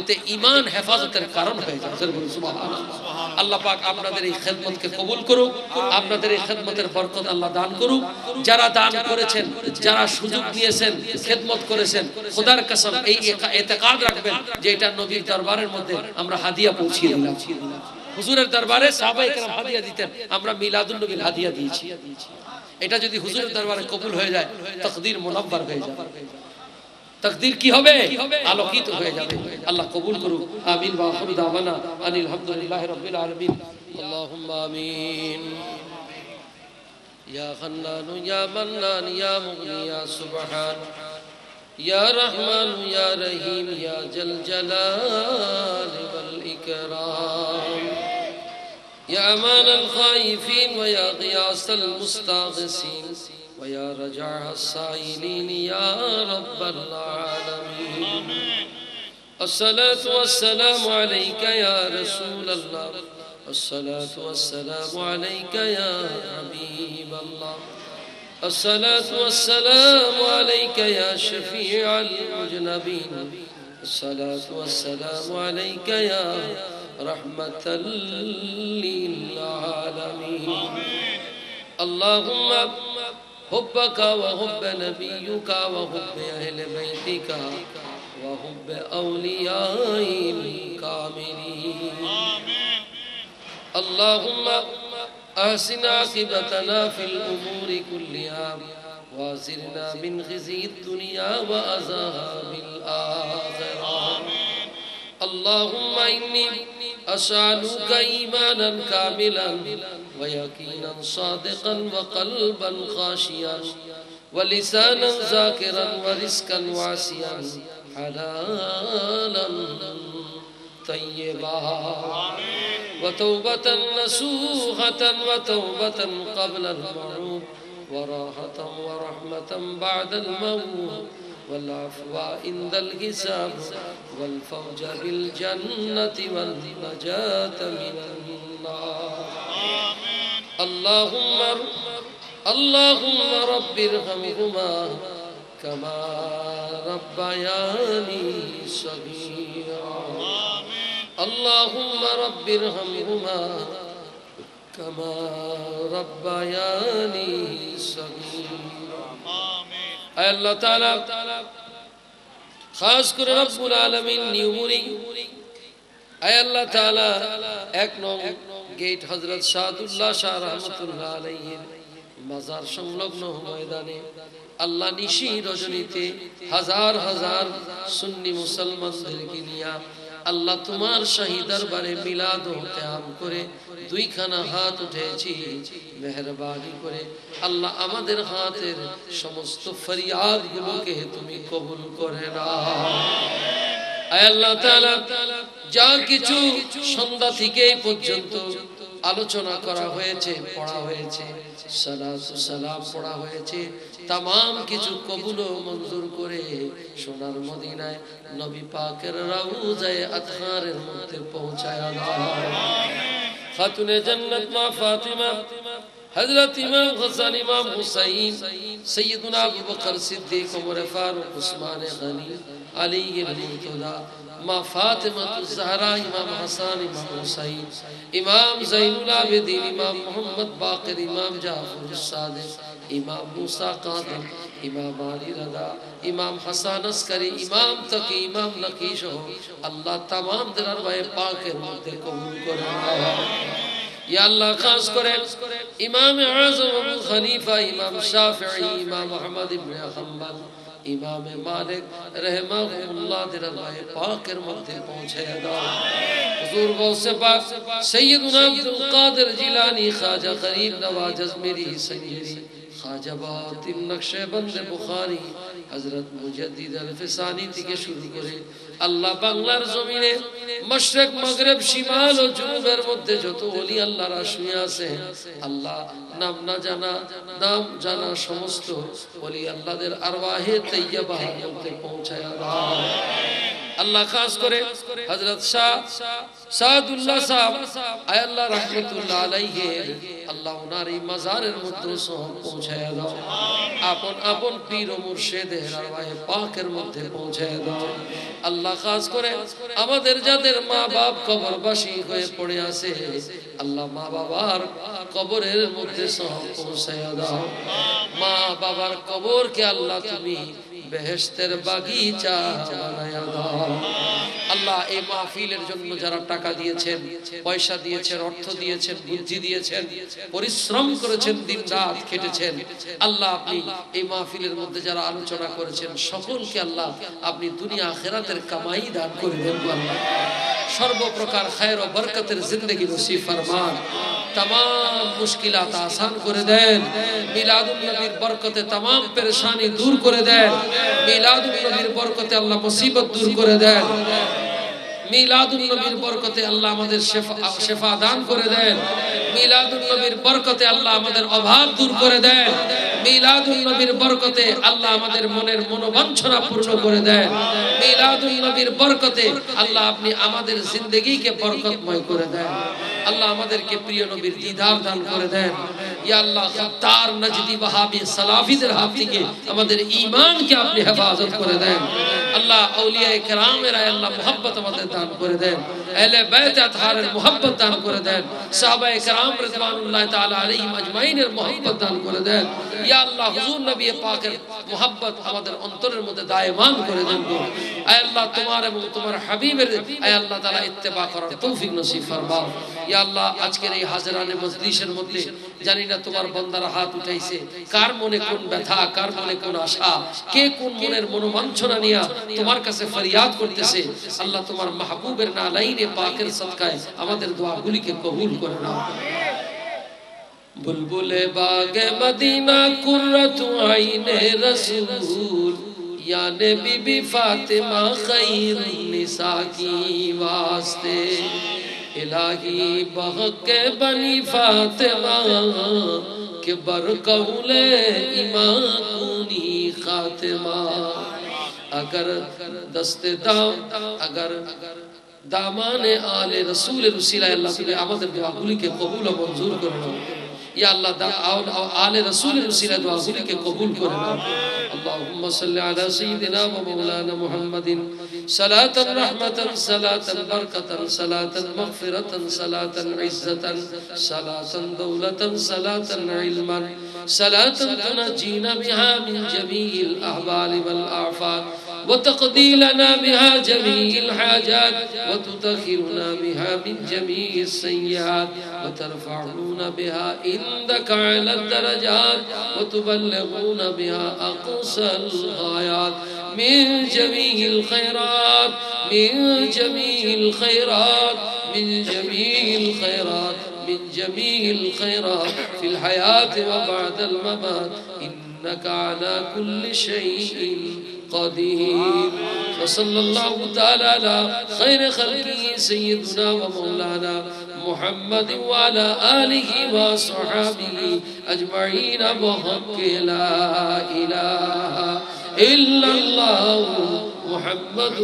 এতে ঈমান হেফাজতের কারণ হয়ে যায়। সুবহানাল্লাহ। আল্লাহ পাক আপনাদের এই খেদমতকে কবুল করুক, আপনাদের এই খেদমতের বরকত আল্লাহ দান করুক। যারা দান করেছেন, যারা সুযোগ নিয়েছেন, খেদমত করেছেন, খোদার কসম এই ইতিকাদ রাখবেন যে এটা নবীর দরবারের মধ্যে আমরা হাদিয়া পৌঁছিয়ে দিলাম। হুজুরের দরবারে সাহাবায়ে কেরাম হাদিয়া দিতেন, আমরা মিলাদুন নবীর হাদিয়া দিয়েছি। এটা যদি হুজুরের দরবারে কবুল হয়ে যায়, তাকদীর মুনাব্বার হয়ে যাবে। তাকদীর কি হবে? আলোকিত হয়ে যাবে। আল্লাহ কবুল করুক। আমিন। ওয়া আখিরু দাওয়ানা আনিল হামদুলিল্লাহি রাব্বিল আলামিন। আল্লাহুম্মা আমিন। ইয়া হান্নান ইয়া মান্নান ইয়া মুগনি ইয়া সুবহান ইয়া রহমান ইয়া রহিম ইয়া জাল জালাল ওয়াল ইকরাম ইয়া আমান আল খাইফিন ওয়া ইয়া গিয়াসাল মুস্তাগিসিন ওয়া ইয়া রাজা'আস সাইলিন ইয়া রাব্বাল আলামিন। আমিন। আসসালাতু ওয়াসসালামু আলাইকা ইয়া রাসূলুল্লাহ, আসসালাতু ওয়াসসালামু আলাইকা ইয়া হাবিবাল্লাহ, الصلاة والسلام عليك يا شفيع المذنبين، الصلاة والسلام عليك يا رحمة للعالمين. اللهم حبك وحب نبيك وحب أهل بيتك وحب أولياء الكاملين. اللهم أحسن عاقبتنا في الأمور كلها وأجرنا من خزي الدنيا وعذاب الآخرة. اللهم إني أسألك إيمانا كاملا ويقينا صادقا وقلبا خاشعا ولسانا ذاكرا ورزقا واسعا حلالا طيبا وتوبة نصوحة وتوبة قبل الموت وراحة ورحمة بعد الموت والعفو عند الحساب والفوز بالجنة والنجاة من النار. اللهم رب ارحمهما كما ربياني صغيرا. اللهم رب ارحمهما كما ربياني صغيرا. اے اللہ تعالی خاص করে রব্বুল আলামিন নিউমুরি, اے اللہ تعالی এক নং গেট হযরত সাদুল্লাহ শাহ রহমাতুল্লাহ আলাইহির মাজার সংলগ্ন ময়দানে আল্লাহ নিশি রজনীতে হাজার হাজার সুন্নি মুসলমানদেরকে নিয়ে আল্লাহ তোমার শাহী দরবারে মিলাদ ও কিয়াম করে দুইখানা হাত উঠেছি। মেহেরবানি করে আল্লাহ আমাদের হাতের সমস্ত ফরিয়াদ গুলোকে তুমি কবুল করে নাও। আয় আল্লাহ তাআলা, যা কিছু সন্ধ্যা থেকে পর্যন্ত আলোচনা করা হয়েছে, পড়া হয়েছে, সালাত ও সালাম পড়া হয়েছে, तमाम কিছু কবুল ও মঞ্জুর করে সোনার মদিনায় নবী পাকের রওজায়ে আতহারের মধ্যে পৌঁছায়া দাও। খাতুনে জান্নাত মা ফাতিমা, হযরত ইমাম হাসান, ইমাম হুসাইন, সৈয়দনা আবু বকর সিদ্দিক, ওমর ফারুক, উসমান গনি, আলী ইবনে মুর্তজা, মা ফাতিমাতুজ জাহরা, ইমাম হাসান, ইমাম হুসাইন, ইমাম যাইনুল আবেদিন, ইমাম মুহাম্মদ বাকির, ইমাম জাফর সাদিক, ইমাম মুসা কাদিম, ইমাম আলী রাদা, ইমাম হাসান আসকারি, ইমাম তাকি, ইমাম নকি সহ আল্লাহ तमाम দরবারে পাকের মধ্যে কবুল করে নাও। या अल्लाह खास करे इमाम आज़म अबू खलीफा, इमाम शाफिई, इमाम अहमद इब्न हम्बल, इमाम मालिक रहमहुल्लाह दरबारे पाकेर मध्य पहुंचे दाओ। हुजूर गौसे पाक सैयदना अब्दुल कादिर जिलानी, ख्वाजा गरीब नवाज अजमेरी सैयदी, ख्वाजा बातिन नक्शबंद बुखारी, हजरत मुजद्दिद अल-फिसानी থেকে শুরু করে আল্লাহ বাংলার জমিনে মশরিক মাগরিব শিমাল ও জুনুবের মধ্যে যত ওলি আল্লাহরা শুয়ে আছে, আল্লাহ নাম না জানা নাম জানা সমস্ত ওলি আল্লাহদের আরওয়াহে তাইয়্যিবাহ মধ্যে পৌঁছায়া দাও। আল্লাহ খাস করে হযরত শাহ সাদুল্লাহ সাহেব আয় আল্লাহ রাহমাতুল্লাহ আলাইহি, আল্লাহ ওনার এই মাজারের মধ্যে সহ পৌঁছায়া দাও। আপন আপন পীর ও মুর্শিদের আরওয়াহে পাকের মধ্যে পৌঁছায়া দাও। আল্লাহ খাস করে আমাদের যাদের মা বাপ কবরবাসী হয়ে পড়ে আছে, আল্লাহ মা বাবার কবরের মধ্যে সহ পৌঁছায়া দাও। মা বাবার কবরকে আল্লাহ তুমি বেহেশতের বাগিচা বানায়া দাও। আল্লাহ এই মাহফিলের জন্য যারা টাকা দিয়েছেন, পয়সা দিয়েছেন, অর্থ দিয়েছেন, বুদ্ধি দিয়েছেন, পরিশ্রম করেছেন, দিন রাত খেটেছেন, আল্লাহ আপনি এই মাহফিলের মধ্যে যারা আলোচনা করেছেন সকলকে আল্লাহ আপনি দুনিয়া আখিরাতের কামাই দান করে দেন। আল্লাহ সর্বপ্রকার খায়ের ও বরকতের জিন্দেগি নসিব ফরমান, तमाम मुश्किलात आसान করে দেন। মিলাদুন নবীর বরকতে तमाम পেরেশানি দূর করে দেন। মিলাদুন নবীর বরকতে আল্লাহ মুসিবত দূর করে দেন। মিলাদুন নবীর বরকতে আল্লাহ আমাদের শিফা দান করে দেন। মিলাদুন নবীর বরকতে আল্লাহ আমাদের অভাব দূর করে দেন। মিলাদুন নবীর বরকতে আল্লাহ আমাদের মনের মনোবাঞ্ছনা পূর্ণ করে দেন। মিলাদুন নবীর বরকতে আল্লাহ আপনি আমাদের জিন্দেগিকে বরকতময় করে দেন। আল্লাহ আমাদেরকে প্রিয় নবীর দিদার দান করে দেন। ইয়া আল্লাহ খত্তার নজদি ওয়াহাবি সালাফিদের হাত থেকে আমাদের ঈমানকে আপনি হেফাজত করে দেন। আল্লাহ আউলিয়ায়ে কেরামের আল্লাহ মুহাব্বত আমাদের দান করে দেন। আহলে বাইত আতহারের মুহাব্বত দান করে দেন। সাহাবায়ে কেরাম রিদওয়ানুল্লাহি তাআলা আলাইহিম আজমাইনের মুহাব্বত দান করে দেন। ইয়া আল্লাহ হুজুর নবী পাকের মুহাব্বত আমাদের অন্তরের মধ্যে দায়মান করে দেন। আয় আল্লাহ তোমার এবং তোমার হাবিবের আয় আল্লাহ তাআলা ইত্তেবা করার তৌফিক নসিব ফরমাও। ইয়া আল্লাহ আজকের এই হাজরানে মজলিসের মধ্যে জানি না তোমার বান্দারা হাত উঠাইছে, কার মনে কোন ব্যথা, কার মনে কোন আশা, কে কোন মনের মনোবাঞ্ছনা নিয়ে তোমার কাছে ফরিয়াদ করতেছে, আল্লাহ তোমার মাহবুবের নালাইনে পাকের সদকায় আমাদের দোয়াগুলিকে কবুল করে নাও। বুলবুলে বাগে মদিনা কুররাতু আইনে রাসূল, याने बीबी फातिमा खैरुन निसा की वास्ते, इलाही बहके बनी फातिमा के बरकौले इमाकुनी खातिमा। अगर दस्ते दाम अगर दामाने आले रसूल रसीला अल्लाह तुझे आमद दुआगुली के कबूल और मंजूर करना। या अल्लाह आले रसूल रसीला दुआगुली के कबूल करना। अल्लाहुम्मा सल्ली अला सय्यिदिना व मौलाना मुहम्मदिन सलातन रहमतन सलातन बरकतन सलातन मगफिरतन सलातन इज्जतन सलातन दौलतन सलातन इल्मन सलातन तुनजीना बिहा मिन जमील अहवाल वल आफात وتقضي لنا بها جميع الحاجات وتطهرنا بها من جميع السيئات وترفعنا بها عندك على الدرجات وتبلغون بها أقصى الغايات من جميع الخيرات من جميع الخيرات من جميع الخيرات من جميع الخيرات في الحياة وبعد الممات إنك على كل شيء قدير. وصلى الله تعالى على خير خلقه سيدنا ومولانا محمد وعلى آله وصحبه أجمعين بحق لا إله إلا الله محمد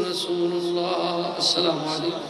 رسول الله. السلام عليكم.